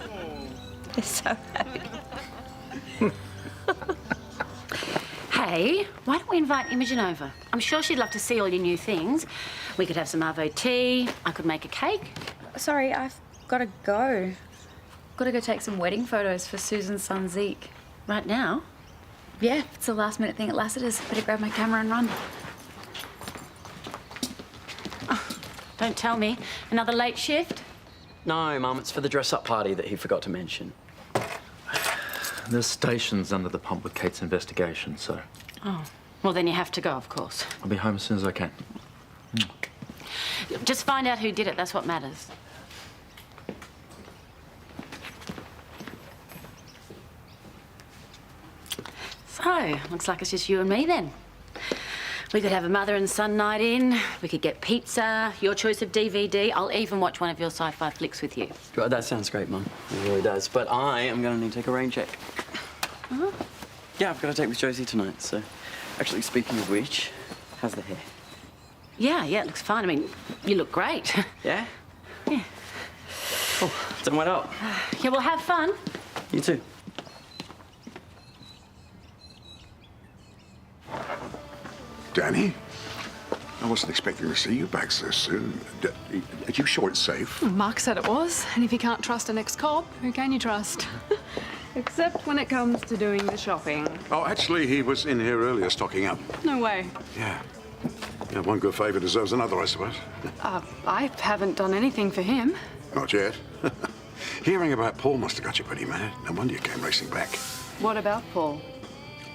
They're so happy. Hey, why don't we invite Imogen over? I'm sure she'd love to see all your new things. We could have some arvo tea. I could make a cake. Sorry, I've got to go. Got to go take some wedding photos for Susan's son, Zeke. Right now? Yeah, it's a last-minute thing at Lassiter's. Better grab my camera and run. Oh, don't tell me. Another late shift? No, Mum, it's for the dress-up party that he forgot to mention. The station's under the pump with Kate's investigation, so Oh, well, then you have to go, of course. I'll be home as soon as I can. Just find out who did it. That's what matters. So, looks like it's just you and me then. We could have a mother and son night in. We could get pizza, your choice of DVD. I'll even watch one of your sci-fi flicks with you. Right, that sounds great, Mum. It really does. But I am going to need to take a rain check. Uh-huh. Yeah, I've got to take with Josie tonight, so... Actually, speaking of which, how's the hair? Yeah, it looks fine. I mean, you look great. Yeah? Yeah. Cool. Don't wait up. Yeah, well, have fun. You too. Danny? I wasn't expecting to see you back so soon. Are you sure it's safe? Mark said it was, and if you can't trust an ex-cop, who can you trust? Except when it comes to doing the shopping. Oh, actually, he was in here earlier stocking up. No way. Yeah. Yeah, one good favour deserves another, I suppose. I haven't done anything for him. Not yet. Hearing about Paul must have got you pretty mad. No wonder you came racing back. What about Paul?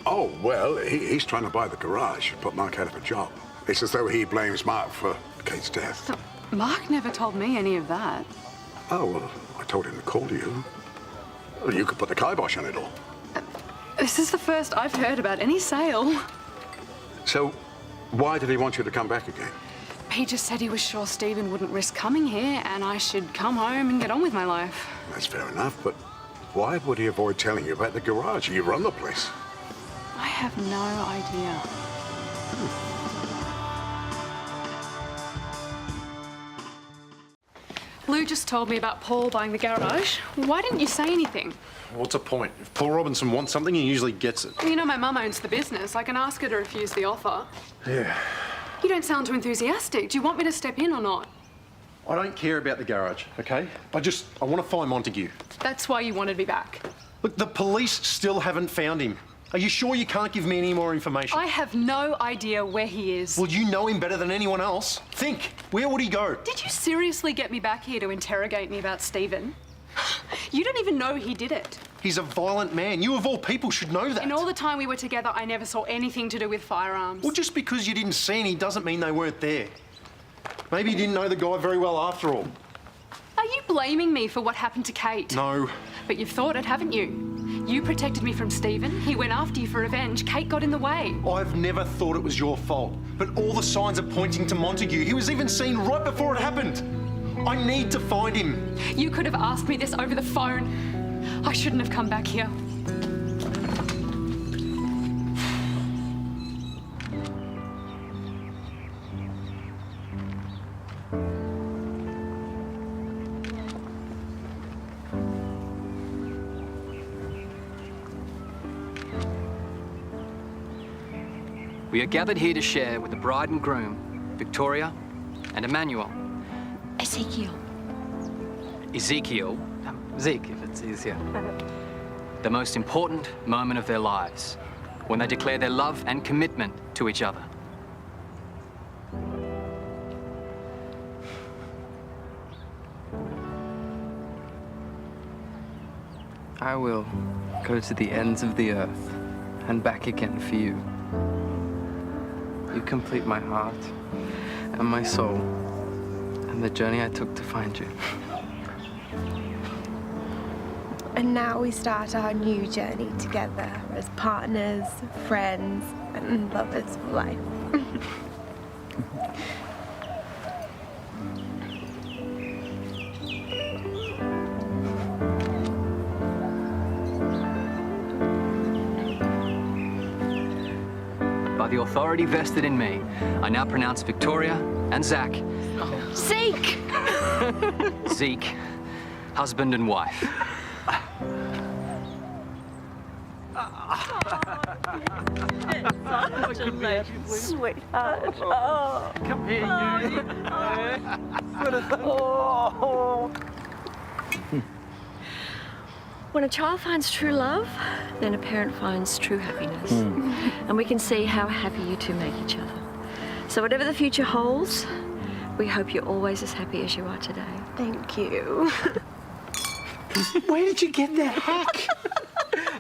Oh, well, he's trying to buy the garage, put Mark out of a job. It's as though he blames Mark for Kate's death. Mark never told me any of that. Oh, well, I told him to call you. Well, you could put the kibosh on it all. This is the first I've heard about any sale. So, why did he want you to come back again? He just said he was sure Stephen wouldn't risk coming here and I should come home and get on with my life. That's fair enough, but why would he avoid telling you about the garage? You run the place. I have no idea. Lou just told me about Paul buying the garage. Why didn't you say anything? What's the point? If Paul Robinson wants something, he usually gets it. You know my mum owns the business. I can ask her to refuse the offer. Yeah. You don't sound too enthusiastic. Do you want me to step in or not? I don't care about the garage, okay? I want to find Montague. That's why you wanted me back. Look, the police still haven't found him. Are you sure you can't give me any more information? I have no idea where he is. Well, you know him better than anyone else. Think, where would he go? Did you seriously get me back here to interrogate me about Stephen? You don't even know he did it. He's a violent man. You, of all people, should know that. In all the time we were together, I never saw anything to do with firearms. Well, just because you didn't see any doesn't mean they weren't there. Maybe you didn't know the guy very well after all. Are you blaming me for what happened to Kate? No. But you've thought it, haven't you? You protected me from Stephen. He went after you for revenge. Kate got in the way. I've never thought it was your fault. But all the signs are pointing to Montague. He was even seen right before it happened. I need to find him. You could have asked me this over the phone. I shouldn't have come back here. We are gathered here to share with the bride and groom, Victoria and Emmanuel. Ezekiel. Zeke, if it's easier. The most important moment of their lives, when they declare their love and commitment to each other. I will go to the ends of the earth and back again for you. You complete my heart and my soul and the journey I took to find you. And now we start our new journey together as partners, friends, and lovers for life. By the authority vested in me, I now pronounce Victoria and Zach. Zeke! Zeke, husband and wife. Sweetheart. Oh. Come here, you. When a child finds true love, then a parent finds true happiness. And we can see how happy you two make each other. So whatever the future holds, we hope you're always as happy as you are today. Thank you. Where did you get that hack?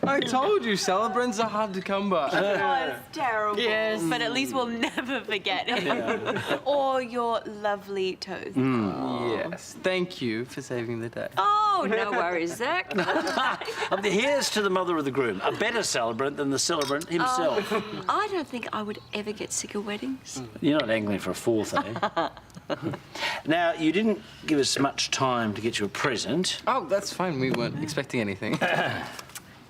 I told you, celebrants are hard to come by. Oh, it's terrible. Yes. But at least we'll never forget it. Or your lovely toast. Yes, thank you for saving the day. Oh, no worries, Zach. Here's to the mother of the groom, a better celebrant than the celebrant himself. I don't think I would ever get sick of weddings. You're not angling for a fourth, eh? Now, you didn't give us much time to get you a present. Oh, that's fine. We weren't expecting anything.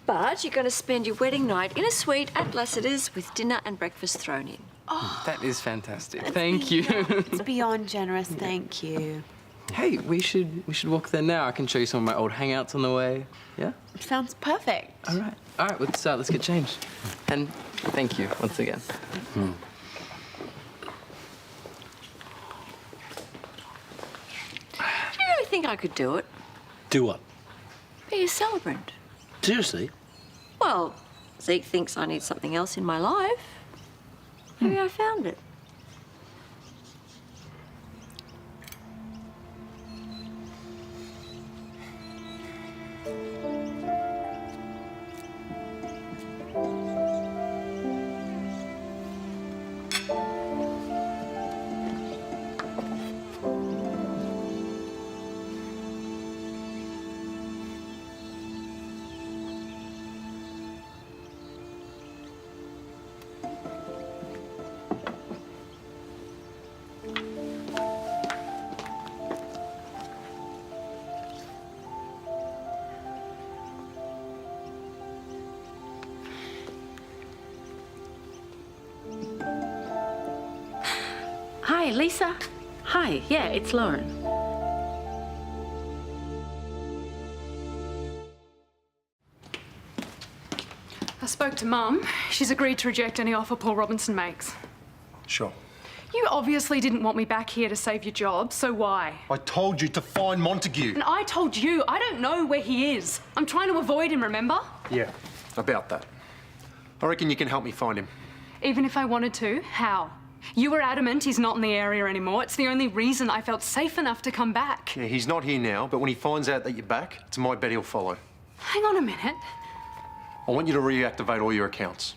But you're going to spend your wedding night in a suite at Lassiter's with dinner and breakfast thrown in. Oh, that is fantastic. Thank you. It's beyond generous, thank you. Hey, we should walk there now. I can show you some of my old hangouts on the way. Yeah? Sounds perfect. All right, let's get changed. And thank you once again. Do you really think I could do it? Do what? Be a celebrant? Seriously? Well, Zeke thinks I need something else in my life. Maybe I found it. Hi, Lisa. Hi, yeah, it's Lauren. I spoke to Mum. She's agreed to reject any offer Paul Robinson makes. Sure. You obviously didn't want me back here to save your job, so why? I told you to find Montague. And I told you I don't know where he is. I'm trying to avoid him, remember? Yeah, about that. I reckon you can help me find him. Even if I wanted to, how? You were adamant he's not in the area anymore. It's the only reason I felt safe enough to come back. Yeah, he's not here now, but when he finds out that you're back, it's my bet he'll follow. Hang on a minute. I want you to reactivate all your accounts.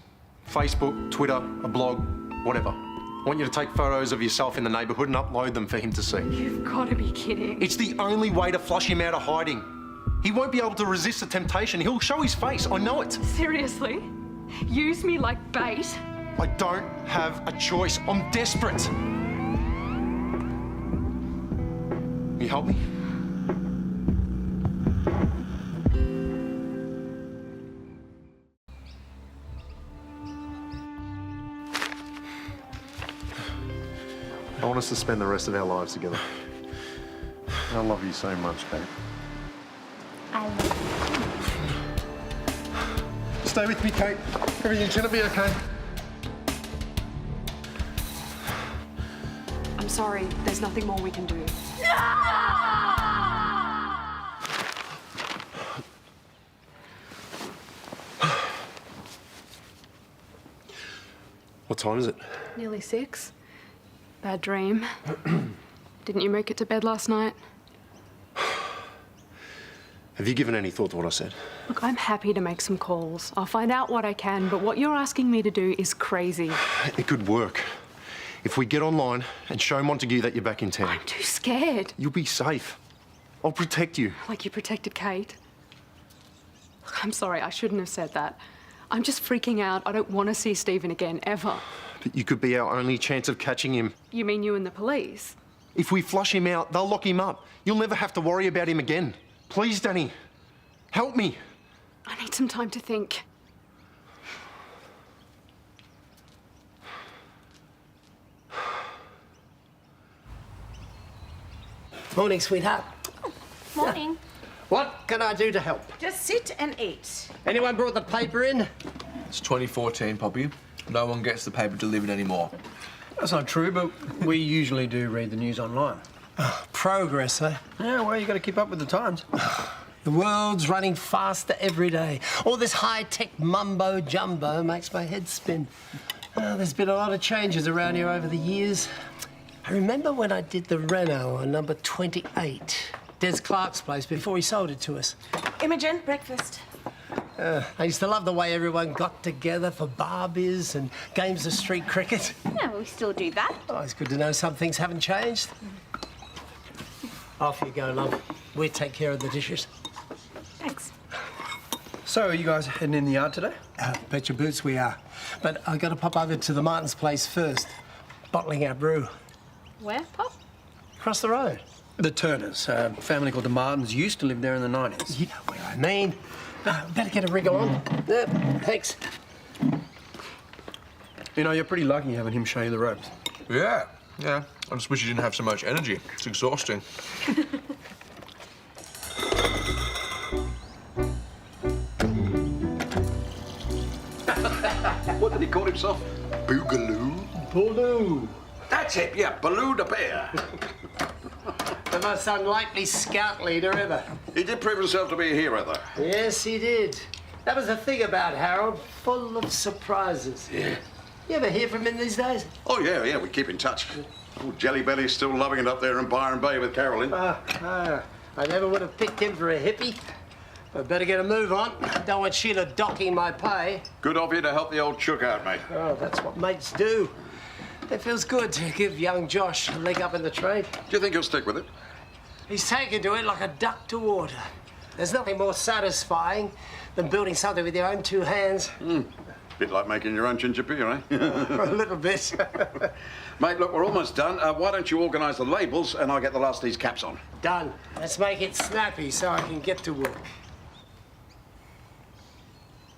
Facebook, Twitter, a blog, whatever. I want you to take photos of yourself in the neighbourhood and upload them for him to see. You've got to be kidding. It's the only way to flush him out of hiding. He won't be able to resist the temptation. He'll show his face, I know it. Seriously? Use me like bait? I don't have a choice. I'm desperate. Can you help me? I want us to spend the rest of our lives together. I love you so much, babe. I love you. Stay with me, Kate. Everything's gonna be okay. I'm sorry. There's nothing more we can do. What time is it? Nearly 6. Bad dream. Didn't you make it to bed last night? Have you given any thought to what I said? Look, I'm happy to make some calls. I'll find out what I can, but what you're asking me to do is crazy. It could work. If we get online and show Montague that you're back in town. I'm too scared. You'll be safe. I'll protect you. Like you protected Kate. Look, I'm sorry, I shouldn't have said that. I'm just freaking out. I don't want to see Stephen again, ever. But you could be our only chance of catching him. You mean you and the police? If we flush him out, they'll lock him up. You'll never have to worry about him again. Please, Danny. Help me. I need some time to think. Morning, sweetheart. Morning. What can I do to help? Just sit and eat. Anyone brought the paper in? It's 2014, Poppy. No one gets the paper delivered anymore. That's not true, but we usually do read the news online. Progress, eh? Yeah, well, you got to keep up with the times. The world's running faster every day. All this high-tech mumbo-jumbo makes my head spin. There's been a lot of changes around here over the years. I remember when I did the reno on number 28, Des Clark's place, before he sold it to us. Imogen, breakfast. I used to love the way everyone got together for barbies and games of street cricket. Yeah, we still do that. Oh, it's good to know some things haven't changed. Off you go, love. We'll take care of the dishes. Thanks. So, are you guys heading in the yard today? Bet your boots we are. But I've got to pop over to the Martin's place first, bottling our brew. Where, Pop? Across the road. The Turners, a family called the Martins, used to live there in the 90s. You know where I mean. Better get a wriggle on. Thanks. You know, you're pretty lucky having him show you the ropes. Yeah. I just wish you didn't have so much energy. It's exhausting. What did he call himself? Boogaloo? Baloo. That's it, yeah, Baloo the bear. The most unlikely scout leader ever. He did prove himself to be a hero, though. Yes, he did. That was the thing about Harold, full of surprises. Yeah. You ever hear from him these days? Oh, yeah, we keep in touch. Old Jelly Belly's still loving it up there in Byron Bay with Carolyn. I never would have picked him for a hippie. But better get a move on. Don't want Sheila docking my pay. Good of you to help the old chook out, mate. Oh, that's what mates do. It feels good to give young Josh a leg up in the trade. Do you think he'll stick with it? He's taken to it like a duck to water. There's nothing more satisfying than building something with your own two hands. Bit like making your own ginger beer, eh? A little bit. Mate, look, we're almost done. Why don't you organise the labels and I'll get the last of these caps on? Done. Let's make it snappy so I can get to work.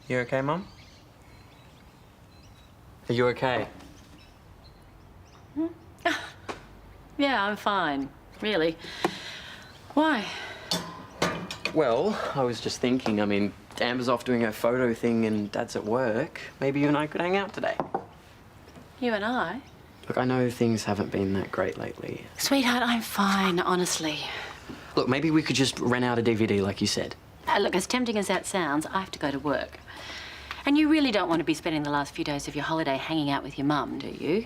You okay, Mum? Are you okay? Yeah, I'm fine. Really. Why? Well, I was just thinking, I mean, Amber's off doing her photo thing and Dad's at work. Maybe you and I could hang out today. You and I? Look, I know things haven't been that great lately. Sweetheart, I'm fine, honestly. Look, maybe we could just rent out a DVD like you said. Look, as tempting as that sounds, I have to go to work. And you really don't want to be spending the last few days of your holiday hanging out with your mum, do you?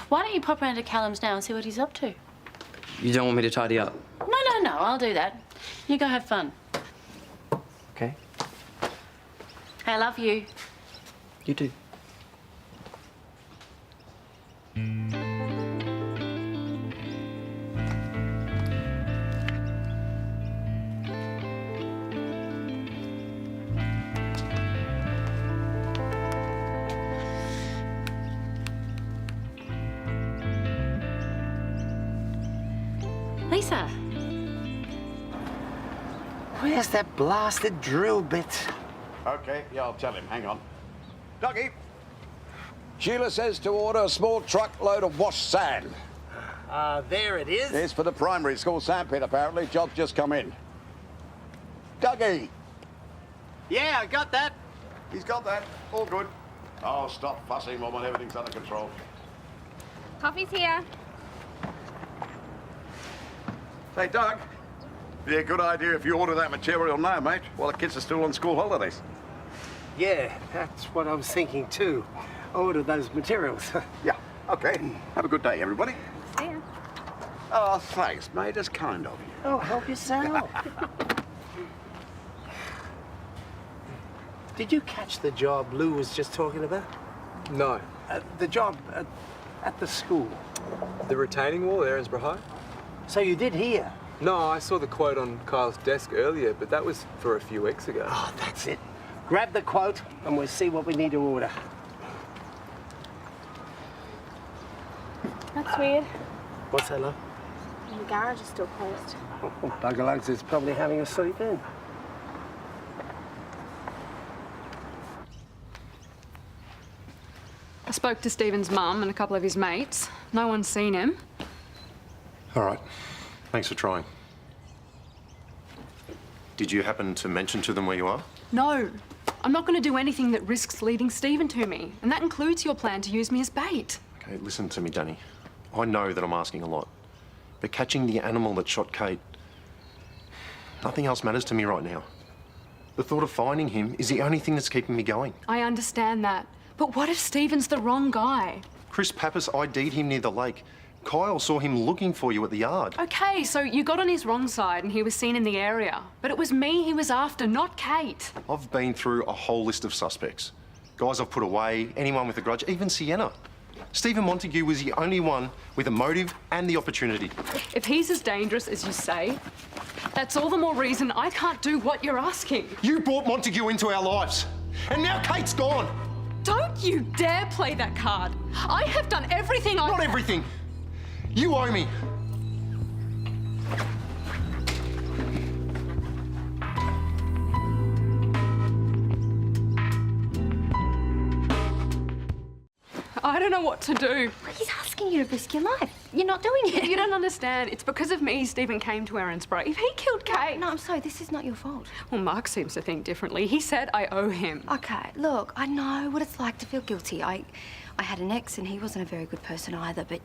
Why don't you pop round to Callum's now and see what he's up to? You don't want me to tidy up? No, I'll do that. You go have fun. Okay. I love you. You too. Lisa. Where's that blasted drill bit? OK, yeah, I'll tell him. Hang on. Dougie, Sheila says to order a small truckload of washed sand. There it is. It's for the primary school sandpit, apparently. Job's just come in. Dougie! Yeah, I got that. He's got that. All good. Oh, stop fussing, Mum, when everything's under control. Coffee's here. Hey, Doug. Yeah, good idea if you order that material now, mate, while the kids are still on school holidays. Yeah, that's what I was thinking too. Order those materials. Yeah, OK. Have a good day, everybody. See ya. Oh, thanks, mate. That's kind of you. Oh, help yourself. Did you catch the job Lou was just talking about? No. The job at the school. The retaining wall, Erinsborough High? So you did hear? No, I saw the quote on Kyle's desk earlier, but that was for a few weeks ago. Oh, that's it. Grab the quote and we'll see what we need to order. That's weird. What's that, love? The garage is still closed. Oh, Buggerlugs is probably having a sleep in. I spoke to Stephen's mum and a couple of his mates. No one's seen him. All right. Thanks for trying. Did you happen to mention to them where you are? No. I'm not going to do anything that risks leading Stephen to me. And that includes your plan to use me as bait. Okay, listen to me, Danny. I know that I'm asking a lot. But catching the animal that shot Kate, nothing else matters to me right now. The thought of finding him is the only thing that's keeping me going. I understand that. But what if Stephen's the wrong guy? Chris Pappas ID'd him near the lake. Kyle saw him looking for you at the yard. Okay, so you got on his wrong side and he was seen in the area. But it was me he was after, not Kate. I've been through a whole list of suspects. Guys I've put away, anyone with a grudge, even Sienna. Stephen Montague was the only one with a motive and the opportunity. If he's as dangerous as you say, that's all the more reason I can't do what you're asking. You brought Montague into our lives, and now Kate's gone. Don't you dare play that card. I have done everything I... Not everything. You owe me. I don't know what to do. He's asking you to risk your life. You're not doing it. You don't understand. It's because of me Stephen came to Erinsborough. If he killed Kate... No, I'm sorry. This is not your fault. Well, Mark seems to think differently. He said I owe him. Okay, look, I know what it's like to feel guilty. I had an ex and he wasn't a very good person either, but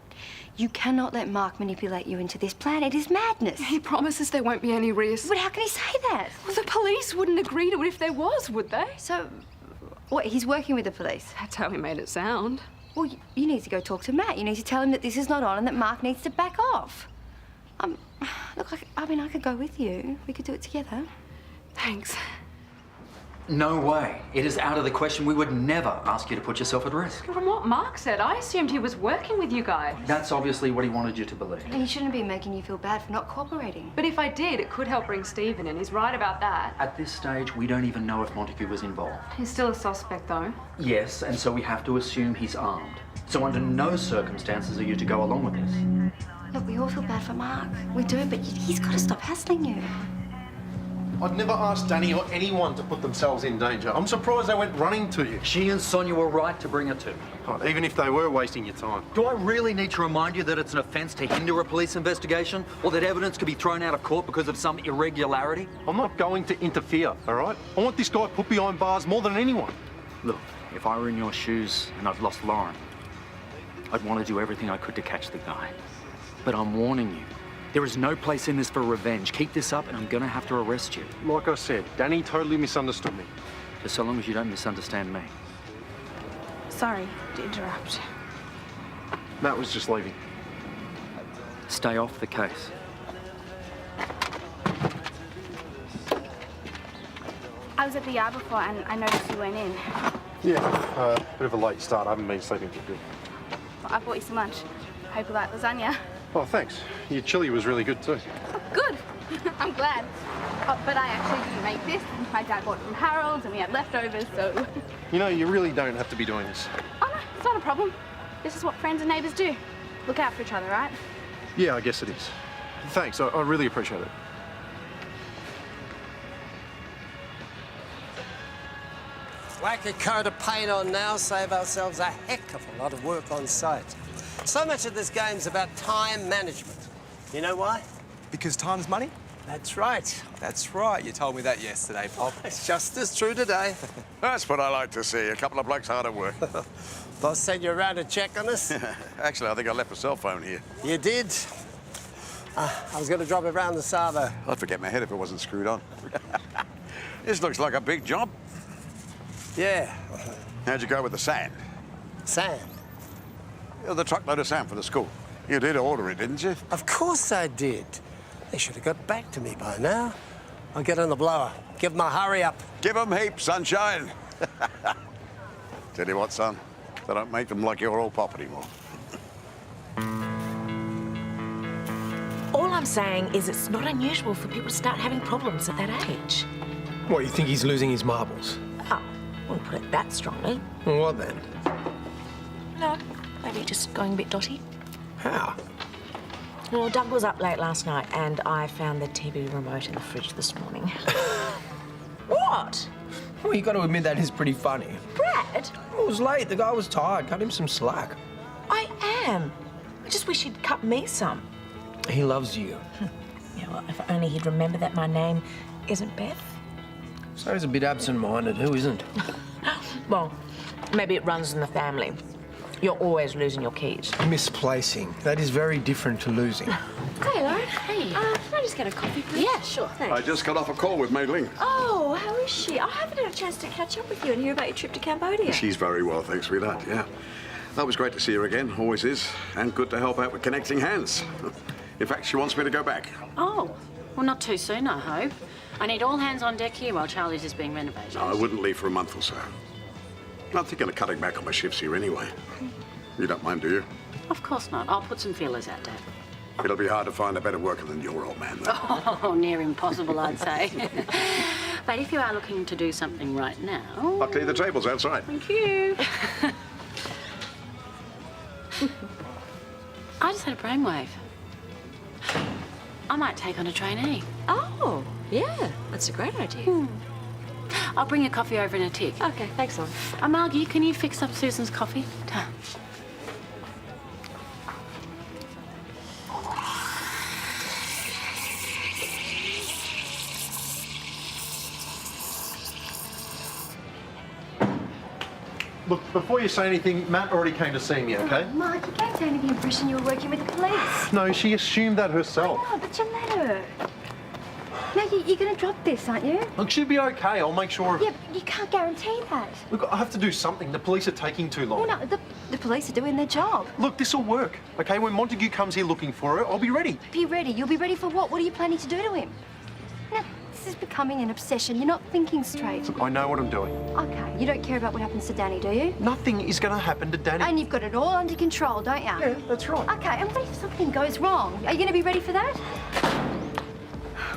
you cannot let Mark manipulate you into this plan. It is madness. He promises there won't be any risk. But how can he say that? Well, the police wouldn't agree to it if there was, would they? So, what, he's working with the police? That's how he made it sound. Well, you need to go talk to Matt. You need to tell him that this is not on and that Mark needs to back off. Look, I mean, I could go with you. We could do it together. Thanks. No way. It is out of the question. We would never ask you to put yourself at risk. From what Mark said, I assumed he was working with you guys. That's obviously what he wanted you to believe. And he shouldn't be making you feel bad for not cooperating. But if I did, it could help bring Stephen in. He's right about that. At this stage, we don't even know if Montague was involved. He's still a suspect, though. Yes, and so we have to assume he's armed. So under no circumstances are you to go along with this. Look, we all feel bad for Mark. We do, but he's got to stop hassling you. I'd never asked Danny or anyone to put themselves in danger. I'm surprised they went running to you. She and Sonya were right to bring her to me. Oh, even if they were wasting your time. Do I really need to remind you that it's an offence to hinder a police investigation, or that evidence could be thrown out of court because of some irregularity? I'm not going to interfere, all right? I want this guy put behind bars more than anyone. Look, if I were in your shoes and I'd lost Lauren, I'd want to do everything I could to catch the guy. But I'm warning you, there is no place in this for revenge. Keep this up and I'm gonna have to arrest you. Like I said, Danny totally misunderstood me. Just so long as you don't misunderstand me. Sorry to interrupt. Matt was just leaving. Stay off the case. I was at the yard before and I noticed you went in. Yeah, bit of a late start. I haven't been sleeping for good. I bought you some lunch. Hope you like lasagna. Oh, thanks. Your chili was really good too. Good. I'm glad. Oh, but I actually didn't make this. My dad bought it from Harold's and we had leftovers, so... You know, you really don't have to be doing this. Oh, no, it's not a problem. This is what friends and neighbours do. Look out for each other, right? Yeah, I guess it is. Thanks, I really appreciate it. Whack a coat of paint on now, save ourselves a heck of a lot of work on site. So much of this game's about time management. You know why? Because time's money? That's right. That's right. You told me that yesterday, Pop. It's just as true today. That's what I like to see. A couple of blokes hard at work. Boss sent you around to check on us? Actually, I think I left my cell phone here. You did? I was going to drop it round the Savo. I'd forget my head if it wasn't screwed on. This looks like a big job. Yeah. How'd you go with the sand? Sand? The truckload of sand for the school. You did order it, didn't you? Of course I did. They should have got back to me by now. I'll get on the blower. Give them a hurry up. Give them heaps, sunshine. Tell you what, son, they don't make them like your old pop anymore. All I'm saying is it's not unusual for people to start having problems at that age. What, you think he's losing his marbles? Oh, I wouldn't put it that strongly. Well, what then? No, maybe just going a bit dotty. How? Well, Doug was up late last night and I found the TV remote in the fridge this morning. What? Well, you got to admit that is pretty funny. Brad? It was late. The guy was tired. Cut him some slack. I am. I just wish he'd cut me some. He loves you. Yeah, well, if only he'd remember that my name isn't Beth. So he's a bit absent-minded. Who isn't? Well, maybe it runs in the family. You're always losing your keys. Misplacing. That is very different to losing. Hey, Lauren. Hey. Can I just get a coffee, please? Yeah, sure. Thanks. I just got off a call with Milligan. Oh, how is she? I haven't had a chance to catch up with you and hear about your trip to Cambodia. She's very well, thanks, sweetheart, yeah. That was great to see her again, always is. And good to help out with connecting hands. In fact, she wants me to go back. Oh, well, not too soon, I hope. I need all hands on deck here while Charlie's is being renovated. No, I wouldn't leave for a month or so. I'm thinking of cutting back on my shifts here anyway. You don't mind, do you? Of course not. I'll put some feelers out, Dad. It'll be hard to find a better worker than your old man, though. Oh, near impossible, I'd say. But if you are looking to do something right now... I'll clear the tables outside. Thank you. I just had a brainwave. I might take on a trainee. Oh, yeah. That's a great idea. I'll bring your coffee over in a tick. Okay, thanks, Lauren. Margie, can you fix up Susan's coffee? Look, before you say anything, Matt already came to see me, okay? Mark, you gave Tony the impression you were working with the police. No, she assumed that herself. I know, but you let her. Now, you're going to drop this, aren't you? Look, she'll be okay. I'll make sure of... Yeah, but you can't guarantee that. Look, I have to do something. The police are taking too long. Well, no, the police are doing their job. Look, this'll work, okay? When Montague comes here looking for her, I'll be ready. Be ready? You'll be ready for what? What are you planning to do to him? Now, this is becoming an obsession. You're not thinking straight. Look, I know what I'm doing. Okay, you don't care about what happens to Danny, do you? Nothing is going to happen to Danny. And you've got it all under control, don't you? Yeah, that's right. Okay, and what if something goes wrong? Are you going to be ready for that?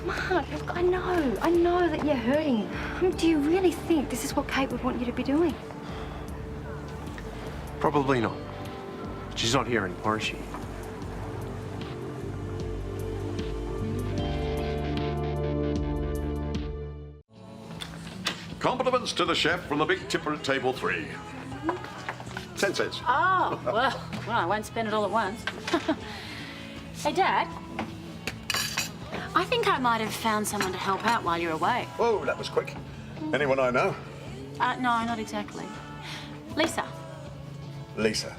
Mark, look, I know that you're hurting. Do you really think this is what Kate would want you to be doing? Probably not. She's not here anymore, is she? Compliments to the chef from the big tipper at table 3. 10 cents. Oh, well, I won't spend it all at once. Hey, Dad. I think I might have found someone to help out while you're away. Oh, that was quick. Anyone I know? No, not exactly. Lisa. Lisa.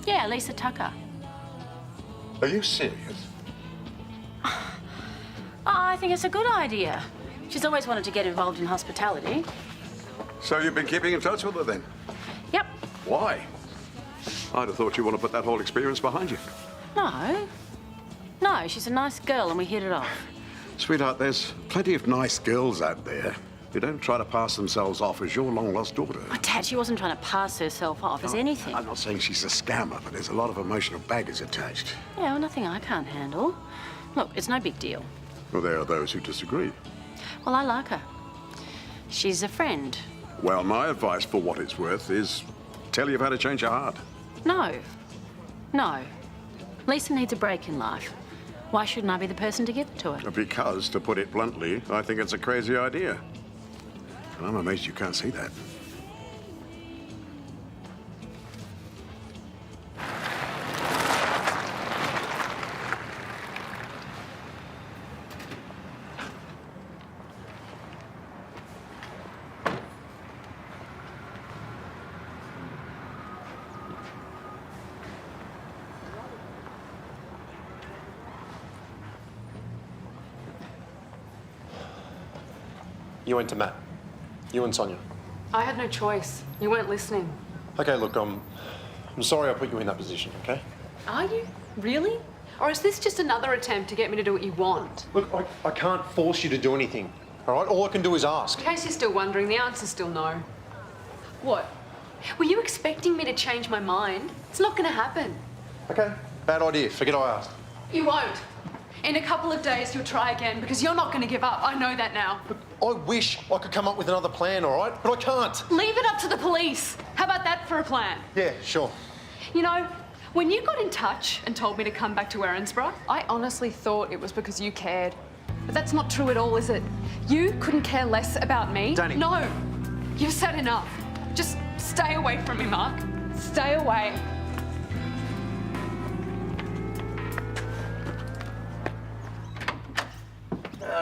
Yeah, Lisa Tucker. Are you serious? Oh, I think it's a good idea. She's always wanted to get involved in hospitality. So you've been keeping in touch with her then? Yep. Why? I'd have thought you want to put that whole experience behind you. No, she's a nice girl and we hit it off. Sweetheart, there's plenty of nice girls out there who don't try to pass themselves off as your long-lost daughter. Oh, Dad, she wasn't trying to pass herself off as anything. I'm not saying she's a scammer, but there's a lot of emotional baggage attached. Yeah, well, nothing I can't handle. Look, it's no big deal. Well, there are those who disagree. Well, I like her. She's a friend. Well, my advice, for what it's worth, is tell her you've had to change your heart. No. Lisa needs a break in life. Why shouldn't I be the person to give it to her? Because, to put it bluntly, I think it's a crazy idea. And I'm amazed you can't see that. You went to Matt. You and Sonya. I had no choice. You weren't listening. Okay, look, I'm sorry I put you in that position, okay? Are you? Really? Or is this just another attempt to get me to do what you want? Look, I can't force you to do anything, all right? All I can do is ask. In case you're still wondering, the answer's still no. What? Were you expecting me to change my mind? It's not going to happen. Okay, bad idea. Forget I asked. You won't. In a couple of days, you'll try again because you're not going to give up. I know that now. I wish I could come up with another plan, all right? But I can't. Leave it up to the police. How about that for a plan? Yeah, sure. You know, when you got in touch and told me to come back to Erinsborough, I honestly thought it was because you cared. But that's not true at all, is it? You couldn't care less about me. Danny. No. You've said enough. Just stay away from me, Mark. Stay away.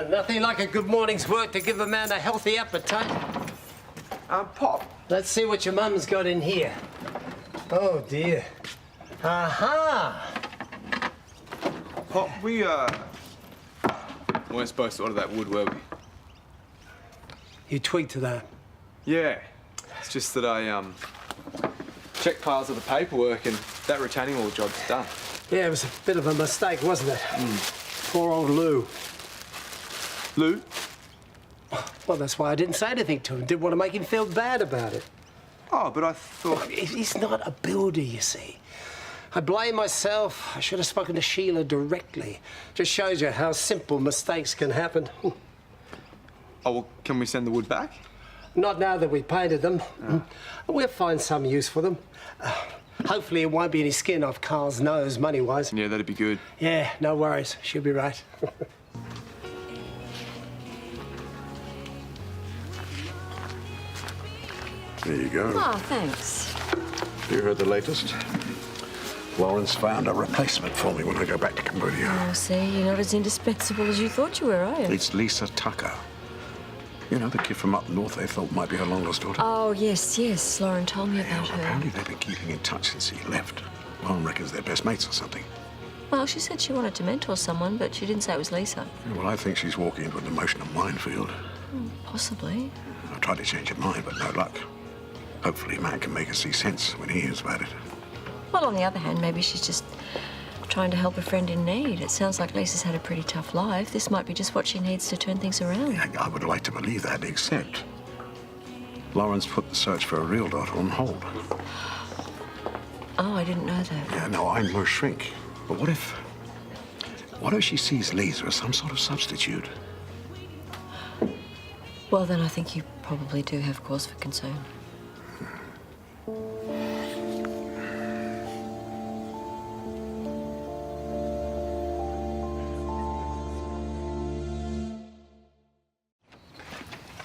Nothing like a good morning's work to give a man a healthy appetite. Pop. Let's see what your mum's got in here. Oh, dear. Aha! Pop, we weren't supposed to order that wood, were we? You tweaked to that? Yeah. It's just that I, checked piles of the paperwork and that retaining wall job's done. Yeah, it was a bit of a mistake, wasn't it? Poor old Lou. Lou? Well, that's why I didn't say anything to him. Didn't want to make him feel bad about it. Oh, but I thought... He's not a builder, you see. I blame myself. I should have spoken to Sheila directly. Just shows you how simple mistakes can happen. Oh, well, can we send the wood back? Not now that we painted them. We'll find some use for them. Hopefully it won't be any skin off Karl's nose, money-wise. Yeah, that'd be good. Yeah, no worries. She'll be right. There you go. Oh, thanks. You heard the latest? Lawrence found a replacement for me when I go back to Cambodia. Oh, see, you're not as indispensable as you thought you were, are you? It's Lisa Tucker. You know, the kid from up north they thought might be her long-lost daughter. Oh, yes. Lauren told me about her. Apparently they've been keeping in touch since he left. Lauren reckons they're best mates or something. Well, she said she wanted to mentor someone, but she didn't say it was Lisa. Yeah, well, I think she's walking into an emotional minefield. Possibly. I tried to change her mind, but no luck. Hopefully Mann can make her see sense when he hears about it. Well, on the other hand, maybe she's just trying to help a friend in need. It sounds like Lisa's had a pretty tough life. This might be just what she needs to turn things around. Yeah, I would like to believe that, except Lawrence put the search for a real daughter on hold. Oh, I didn't know that. Yeah, no, I'm her shrink. But what if she sees Lisa as some sort of substitute? Well, then I think you probably do have cause for concern.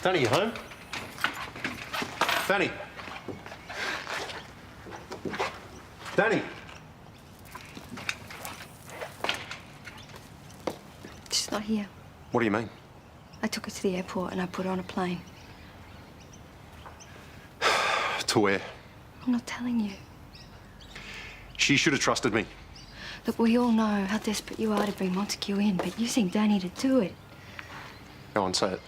Danny, you home? Danny. Danny. She's not here. What do you mean? I took her to the airport and I put her on a plane. To where? I'm not telling you. She should have trusted me. Look, we all know how desperate you are to bring Montague in, but you think Danny to do it. Go on, say it.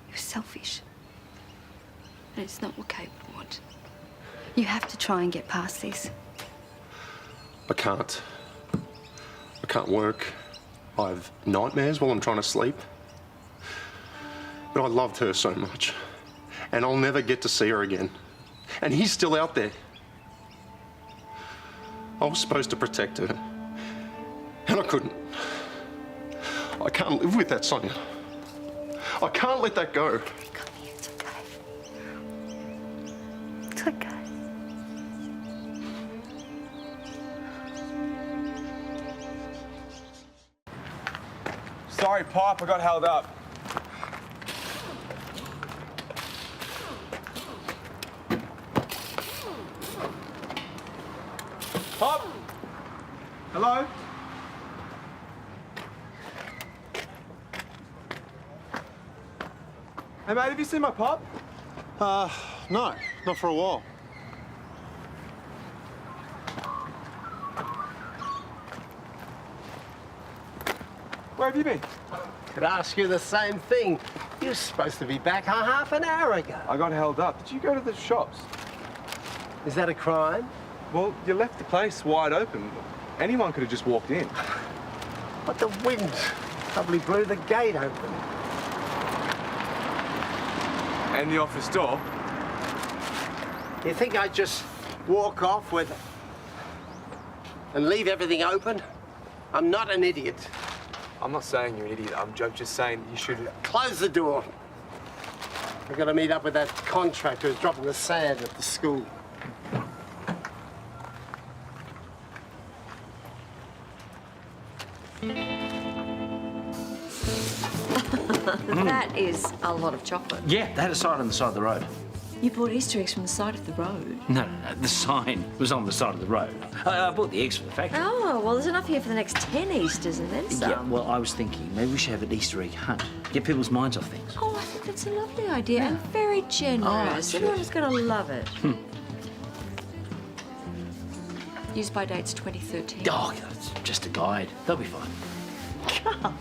You're selfish. And it's not what Kate would want. You have to try and get past this. I can't. I can't work. I have nightmares while I'm trying to sleep. But I loved her so much. And I'll never get to see her again. And he's still out there. I was supposed to protect her. And I couldn't. I can't live with that, Sonya. I can't let that go. Come here, it's okay. It's okay. Sorry, Pop, I got held up. Pop! Hello? Hey, mate, have you seen my pop? No, not for a while. Where have you been? Could ask you the same thing. You're supposed to be back half an hour ago. I got held up. Did you go to the shops? Is that a crime? Well, you left the place wide open. Anyone could have just walked in. But the wind probably blew the gate open. And the office door. You think I'd just walk off with it and leave everything open? I'm not an idiot. I'm not saying you're an idiot. I'm just saying you should... Close the door. I've got to meet up with that contractor who's dropping the sand at the school. That is a lot of chocolate. Yeah, they had a sign on the side of the road. You bought Easter eggs from the side of the road? No, the sign was on the side of the road. I bought the eggs from the factory. Oh, well, there's enough here for the next 10 Easters and then some. Yeah, well, I was thinking maybe we should have an Easter egg hunt. Get people's minds off things. Oh, I think that's a lovely idea and very generous. Oh, Everyone's going to love it. Use by date's 2013. Oh, that's just a guide. They'll be fine.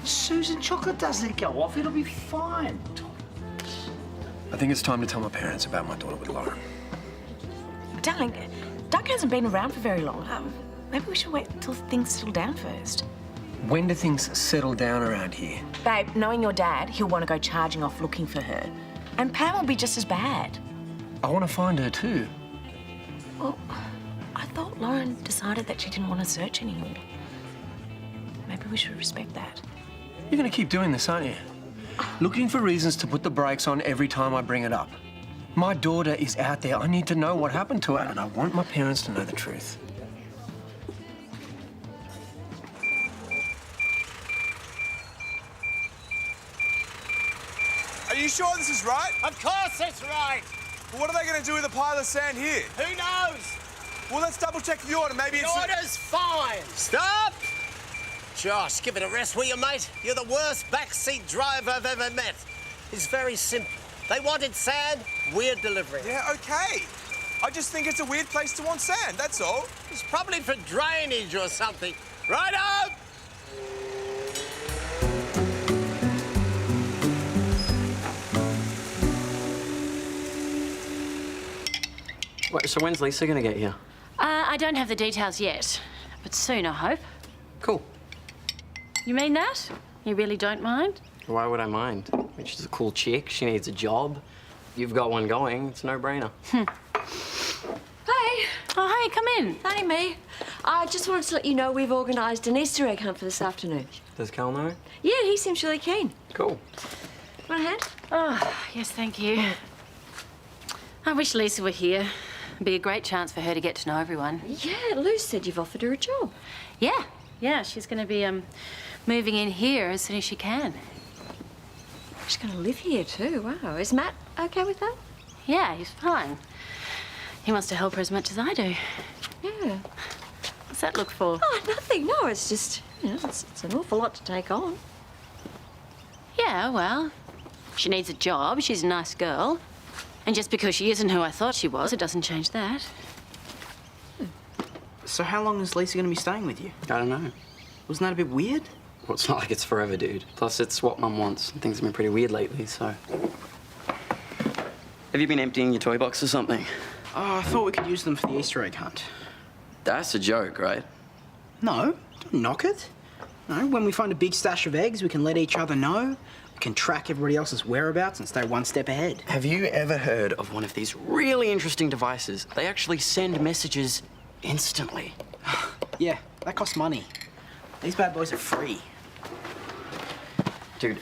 Susan, chocolate doesn't go off. It'll be fine. I think it's time to tell my parents about my daughter with Lauren. Darling, Doug hasn't been around for very long. Maybe we should wait until things settle down first. When do things settle down around here? Babe, knowing your dad, he'll want to go charging off looking for her. And Pam will be just as bad. I want to find her too. Well, I thought Lauren decided that she didn't want to search anymore. Maybe we should respect that. You're going to keep doing this, aren't you? Looking for reasons to put the brakes on every time I bring it up. My daughter is out there. I need to know what happened to her, and I want my parents to know the truth. Are you sure this is right? Of course it's right. Well, what are they going to do with a pile of sand here? Who knows? Well, let's double-check the order. Maybe it's... The order's fine. Stop! Josh, give it a rest, will you, mate? You're the worst backseat driver I've ever met. It's very simple. They wanted sand, we're delivering. Yeah, OK. I just think it's a weird place to want sand, that's all. It's probably for drainage or something. Right up! Wait, so when's Lisa going to get here? I don't have the details yet, but soon, I hope. Cool. You mean that? You really don't mind? Why would I mind? I mean, she's a cool chick. She needs a job. You've got one going. It's a no-brainer. Hey. Oh, hey, come in. Hey, me. I just wanted to let you know we've organised an Easter egg hunt for this afternoon. Does Cal know? Yeah, he seems really keen. Cool. Want a hand? Oh, yes, thank you. I wish Lisa were here. It'd be a great chance for her to get to know everyone. Yeah, Lou said you've offered her a job. Yeah, she's going to be moving in here as soon as she can. She's going to live here too. Wow. Is Matt okay with that? Yeah, he's fine. He wants to help her as much as I do. Yeah. What's that look for? Oh, nothing. No, it's just, you know, it's an awful lot to take on. Yeah, well, she needs a job. She's a nice girl. And just because she isn't who I thought she was, it doesn't change that. So how long is Lisa going to be staying with you? I don't know. Wasn't that a bit weird? Well, it's not like it's forever, dude. Plus, it's what Mum wants. Things have been pretty weird lately, so... Have you been emptying your toy box or something? Oh, I thought we could use them for the Easter egg hunt. That's a joke, right? No, don't knock it. No, when we find a big stash of eggs, we can let each other know. We can track everybody else's whereabouts and stay one step ahead. Have you ever heard of one of these really interesting devices? They actually send messages instantly. Yeah, that costs money. These bad boys are free. Dude,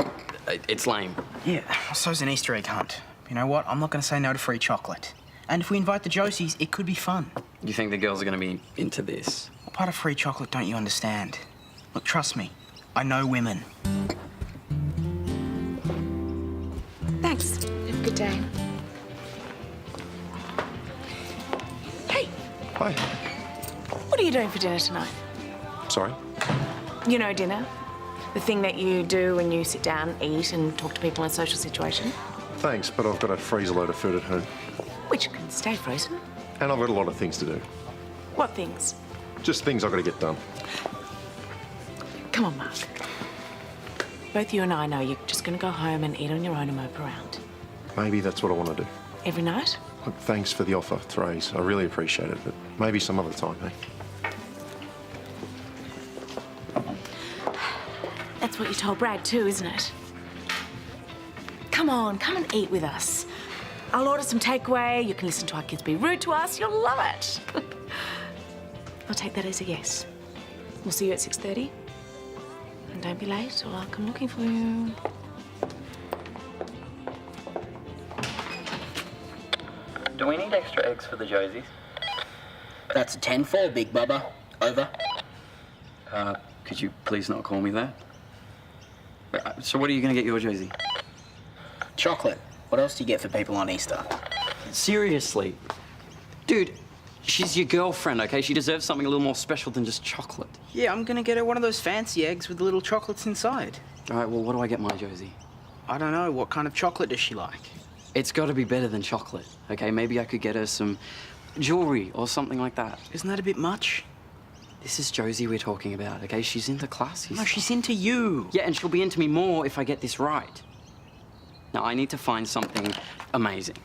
it's lame. Yeah, so's an Easter egg hunt. You know what? I'm not going to say no to free chocolate. And if we invite the Josies, it could be fun. You think the girls are going to be into this? What part of free chocolate don't you understand? Look, trust me. I know women. Thanks. Have a good day. Hey. Hi. What are you doing for dinner tonight? Sorry? You know dinner? The thing that you do when you sit down, eat, and talk to people in a social situation? Thanks, but I've got to freeze a load of food at home. Which can stay frozen. And I've got a lot of things to do. What things? Just things I've got to get done. Come on, Mark. Both you and I know you're just going to go home and eat on your own and mope around. Maybe that's what I want to do. Every night? Look, thanks for the offer, Therese. I really appreciate it, but maybe some other time, eh? That's what you told Brad too, isn't it? Come on, come and eat with us. I'll order some takeaway. You can listen to our kids be rude to us. You'll love it. I'll take that as a yes. We'll see you at 6:30. And don't be late or I'll come looking for you. Do we need extra eggs for the Josies? That's a 10-4, Big Bubba. Over. Could you please not call me that? So what are you going to get your Josie? Chocolate. What else do you get for people on Easter? Seriously? Dude, she's your girlfriend, okay? She deserves something a little more special than just chocolate. Yeah, I'm gonna get her one of those fancy eggs with the little chocolates inside. All right, well, what do I get my Josie? I don't know. What kind of chocolate does she like? It's got to be better than chocolate, okay? Maybe I could get her some jewelry or something like that. Isn't that a bit much? This is Josie we're talking about, okay? She's into classy No, she's into you. Yeah, and she'll be into me more if I get this right. Now, I need to find something amazing.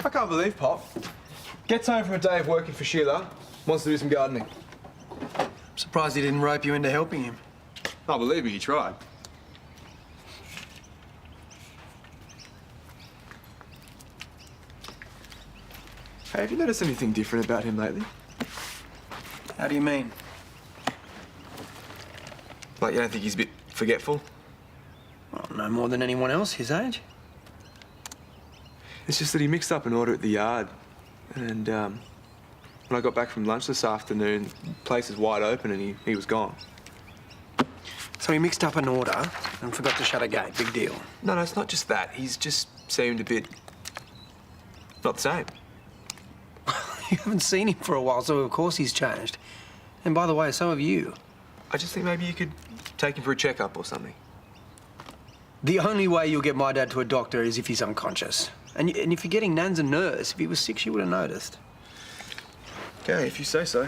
I can't believe Pop gets home from a day of working for Sheila, wants to do some gardening. I'm surprised he didn't rope you into helping him. Oh, believe me, he tried. Hey, have you noticed anything different about him lately? How do you mean? Like, you don't think he's a bit forgetful? Well, no more than anyone else his age. It's just that he mixed up an order at the yard. And when I got back from lunch this afternoon, the place is wide open and he was gone. So he mixed up an order and forgot to shut a gate. Big deal. No, it's not just that. He's just seemed a bit... not the same. You haven't seen him for a while, so of course he's changed. And by the way, so have you. I just think maybe you could take him for a checkup or something. The only way you'll get my dad to a doctor is if he's unconscious. And if you're getting Nan's a nurse, if he was sick, she would have noticed. Okay, if you say so.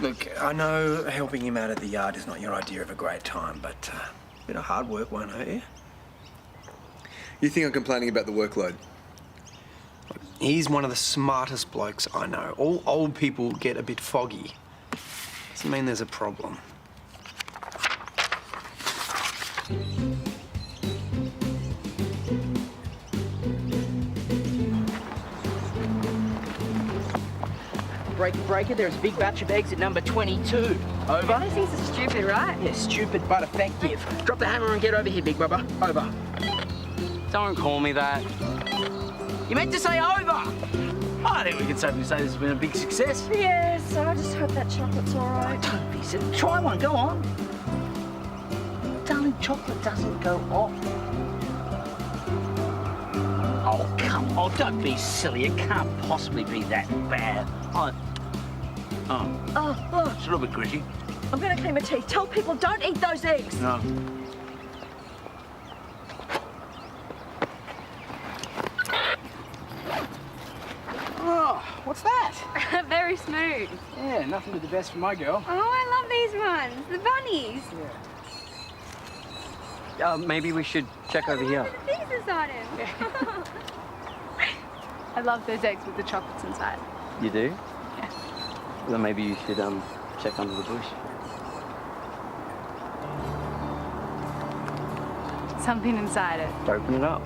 Look, I know helping him out at the yard is not your idea of a great time, but a bit of hard work won't hurt you. You think I'm complaining about the workload? He's one of the smartest blokes I know. All old people get a bit foggy. Doesn't mean there's a problem. Breaker, there's a big batch of eggs at number 22. Over. Those things are stupid, right? Yeah, stupid but effective. Drop the hammer and get over here, Big Bubba. Over. Don't call me that. You meant to say over! I think we can safely say this has been a big success. Yes, I just hope that chocolate's all right. Don't be silly. Try one, go on. Darling, chocolate doesn't go off. Oh, come on, don't be silly. It can't possibly be that bad. It's a little bit gritty. I'm going to clean my teeth. Tell people don't eat those eggs. No. Oh, what's that? Very smooth. Yeah, nothing but the best for my girl. Oh, I love these ones. The bunnies. Maybe we should check over here. These inside him. I love those eggs with the chocolates inside. You do? Yeah. Well, then maybe you should check under the bush. Something inside it. Open it up.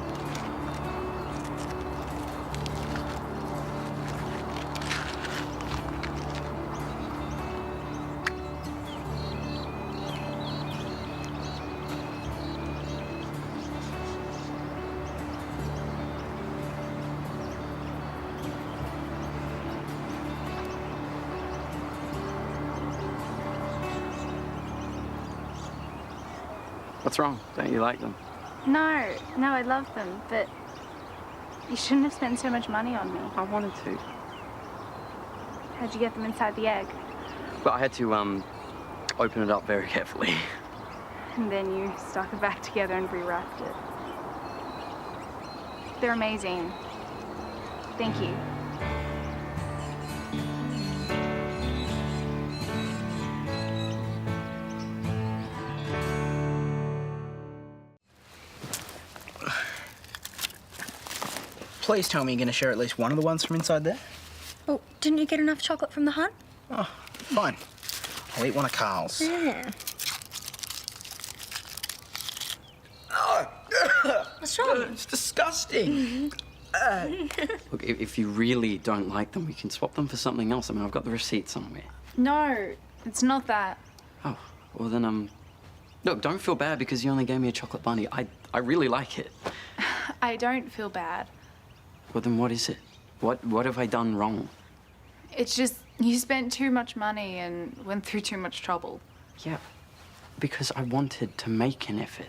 What's wrong? Don't you like them? No, I love them, but you shouldn't have spent so much money on me. I wanted to. How'd you get them inside the egg? But I had to, open it up very carefully. And then you stuck it back together and rewrapped it. They're amazing. Thank you. please tell me you're going to share at least one of the ones from inside there? Oh, didn't you get enough chocolate from the hunt? Oh, fine. I'll eat one of Karl's. Yeah. What's wrong? It's disgusting. Look, if you really don't like them, we can swap them for something else. I mean, I've got the receipt somewhere. No, it's not that. Oh, well then, look, don't feel bad because you only gave me a chocolate bunny. I really like it. I don't feel bad. Well, then what is it? What have I done wrong? It's just you spent too much money and went through too much trouble. Yeah, because I wanted to make an effort.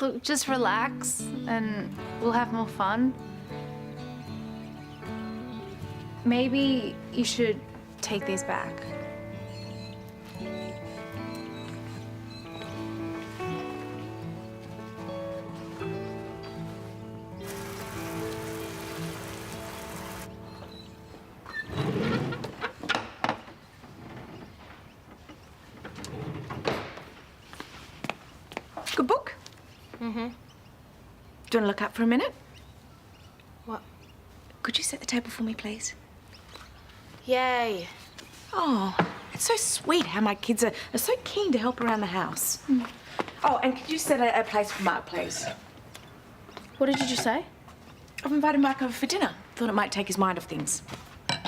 Look, just relax and we'll have more fun. Maybe you should take these back. Good book? Mm-hmm. Do you want to look up for a minute? What? Could you set the table for me, please? Yay. Oh, it's so sweet how my kids are so keen to help around the house. Oh, and could you set a place for Mark, please? What did you just say? I've invited Mark over for dinner. Thought it might take his mind off things.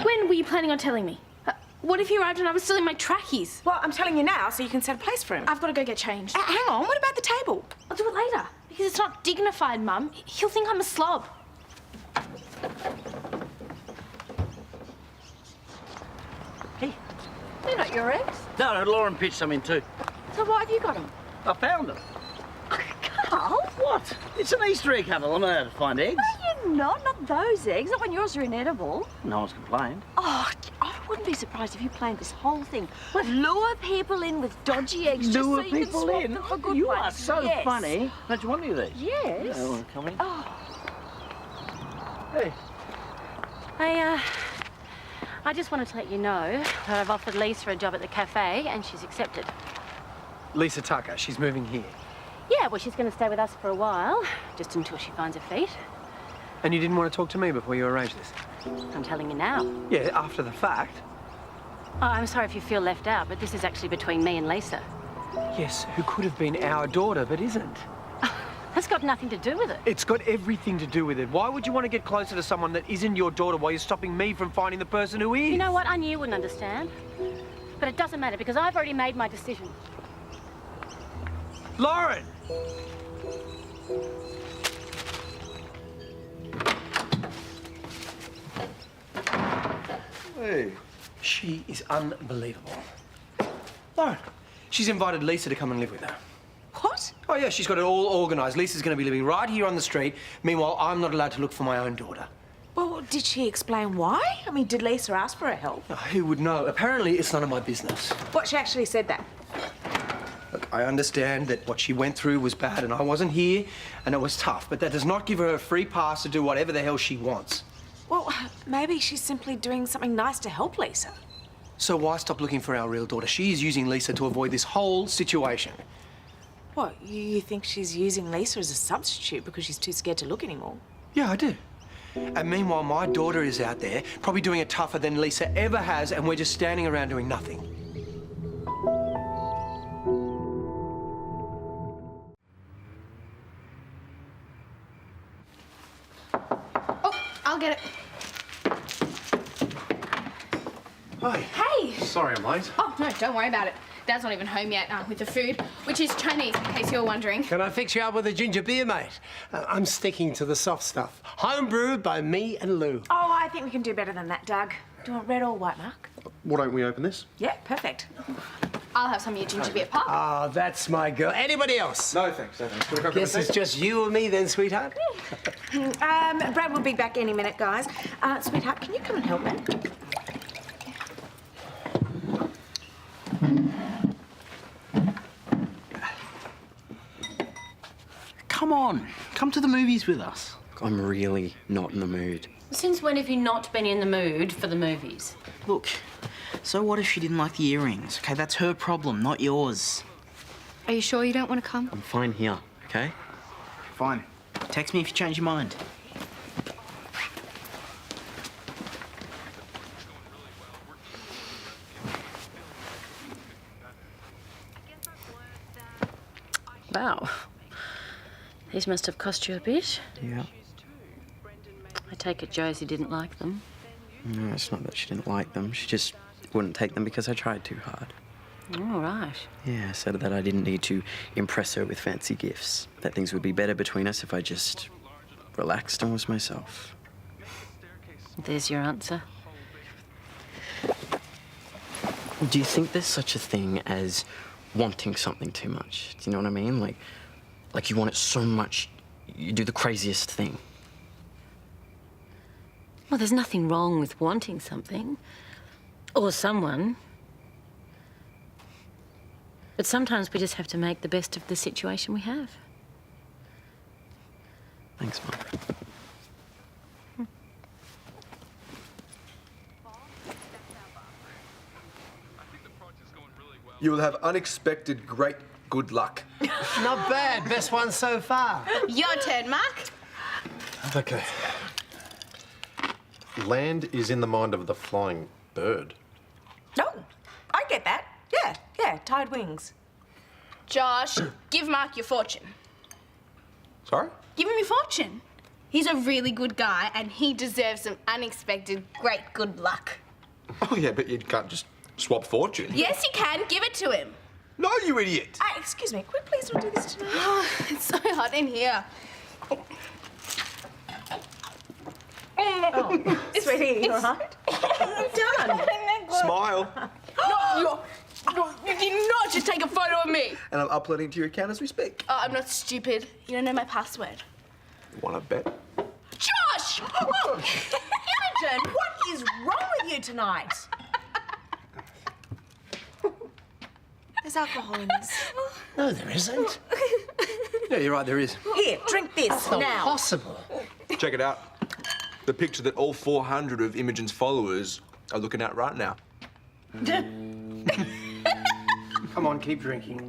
When were you planning on telling me? What if he arrived and I was still in my trackies? Well, I'm telling you now so you can set a place for him. I've got to go get changed. Hang on, what about the table? I'll do it later. Because it's not dignified, Mum. He'll think I'm a slob. Hey. They're not your eggs. No, Lauren pitched some in too. So why have you got them? I found them. Carl? What? It's an Easter egg hunt. I know how to find eggs. No, you're not. Not those eggs. Not when yours are inedible. No one's complained. Oh, I wouldn't be surprised if you planned this whole thing. Lure people in with dodgy eggs just so Lure you can people swap in? them for good You ones. are so Yes. funny. Don't you want any of these? Yes. Yeah, want to come in? Oh. Hey. I just wanted to let you know that I've offered Lisa a job at the cafe and she's accepted. Lisa Tucker, she's moving here. Yeah, well, she's going to stay with us for a while, just until she finds her feet. And you didn't want to talk to me before you arranged this? I'm telling you now. Yeah, after the fact. Oh, I'm sorry if you feel left out, but this is actually between me and Lisa. Yes, who could have been our daughter, but isn't. That's got nothing to do with it. It's got everything to do with it. Why would you want to get closer to someone that isn't your daughter while you're stopping me from finding the person who is? You know what? I knew you wouldn't understand. But it doesn't matter because I've already made my decision. Lauren! Hey. She is unbelievable. Lauren, she's invited Lisa to come and live with her. What? Oh, yeah, she's got it all organised. Lisa's going to be living right here on the street. Meanwhile, I'm not allowed to look for my own daughter. Well, did she explain why? I mean, did Lisa ask for her help? Oh, who would know? Apparently, it's none of my business. What, she actually said that? Look, I understand that what she went through was bad and I wasn't here and it was tough, but that does not give her a free pass to do whatever the hell she wants. Well, maybe she's simply doing something nice to help Lisa. So why stop looking for our real daughter? She is using Lisa to avoid this whole situation. What, you think she's using Lisa as a substitute because she's too scared to look anymore? Yeah, I do. And meanwhile, my daughter is out there, probably doing it tougher than Lisa ever has, and we're just standing around doing nothing. I'll get it. Hi. Hey! Sorry I'm late. Oh, no, don't worry about it. Dad's not even home yet with the food, which is Chinese, in case you're wondering. Can I fix you up with a ginger beer, mate? I'm sticking to the soft stuff. Homebrewed by me and Lou. Oh, I think we can do better than that, Doug. Do you want red or white, Mark? Why don't we open this? Yeah, perfect. I'll have some of your ginger beer pop. Ah, that's my girl. Anybody else? No, thanks. No, thanks. Wanna go Guess grab a it's seat? just you and me then, sweetheart. Brad will be back any minute, guys. Sweetheart, can you come and help me? Come on, come to the movies with us. I'm really not in the mood. Since when have you not been in the mood for the movies? Look, so what if she didn't like the earrings? Okay, that's her problem, not yours. Are you sure you don't want to come? I'm fine here, okay? Fine. Text me if you change your mind. Wow. These must have cost you a bit. Yeah. I take it Josie didn't like them. No, it's not that she didn't like them. She just wouldn't take them because I tried too hard. All right. Yeah, said that I didn't need to impress her with fancy gifts. That things would be better between us if I just relaxed and was myself. There's your answer. Do you think there's such a thing as wanting something too much? Do you know what I mean? Like you want it so much, you do the craziest thing. Well, there's nothing wrong with wanting something. Or someone. But sometimes we just have to make the best of the situation we have. Thanks, Mum. You will have unexpected great good luck. Not bad. Best one so far. Your turn, Mark. Okay. Land is in the mind of the flying bird. No, I get that. Yeah, tied wings. Josh, give Mark your fortune. Sorry? Give him your fortune. He's a really good guy and he deserves some unexpected great good luck. Oh, yeah, but you can't just swap fortune. Yes, you can. Give it to him. No, you idiot. Excuse me, could we please not do this tonight? Oh, it's so hot in here. Oh, sweetie, all right? I'm done. Smile. No, you did not just take a photo of me. And I'm uploading to your account as we speak. Oh, I'm not stupid. You don't know my password. Want to bet? Josh! Oh, Imogen, what is wrong with you tonight? There's alcohol in this. No, there isn't. Yeah, you're right, there is. Here, drink this That's not now. possible. Check it out. The picture that all 400 of Imogen's followers are looking at right now. Come on, keep drinking.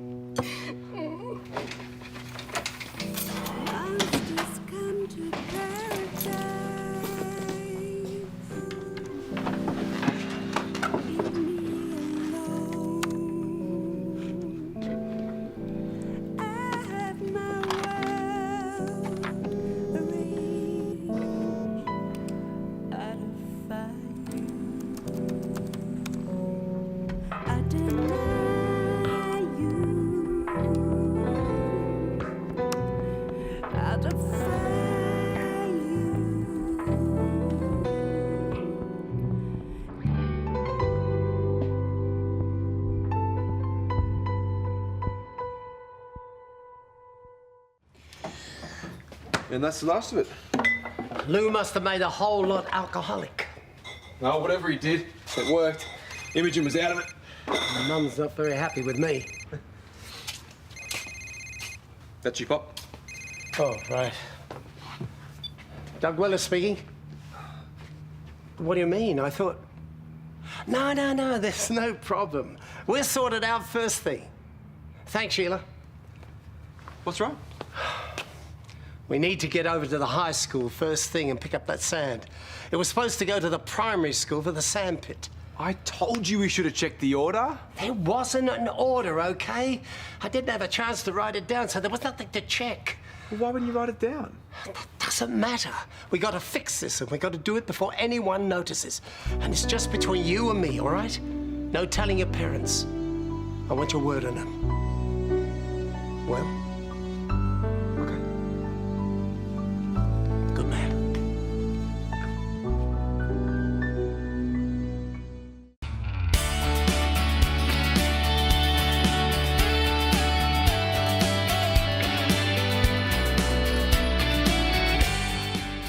And that's the last of it. Lou must have made a whole lot alcoholic. No, whatever he did, it worked. Imogen was out of it. Mum's not very happy with me. That's you, Pop. Oh, right. Doug Willis speaking. What do you mean? I thought... No, there's no problem. We'll sort it out first thing. Thanks, Sheila. What's wrong? We need to get over to the high school first thing and pick up that sand. It was supposed to go to the primary school for the sand pit. I told you we should have checked the order. There wasn't an order, okay? I didn't have a chance to write it down, so there was nothing to check. Well, why wouldn't you write it down? That doesn't matter. We got to fix this, and we got to do it before anyone notices. And it's just between you and me, all right? No telling your parents. I want your word on them. Well?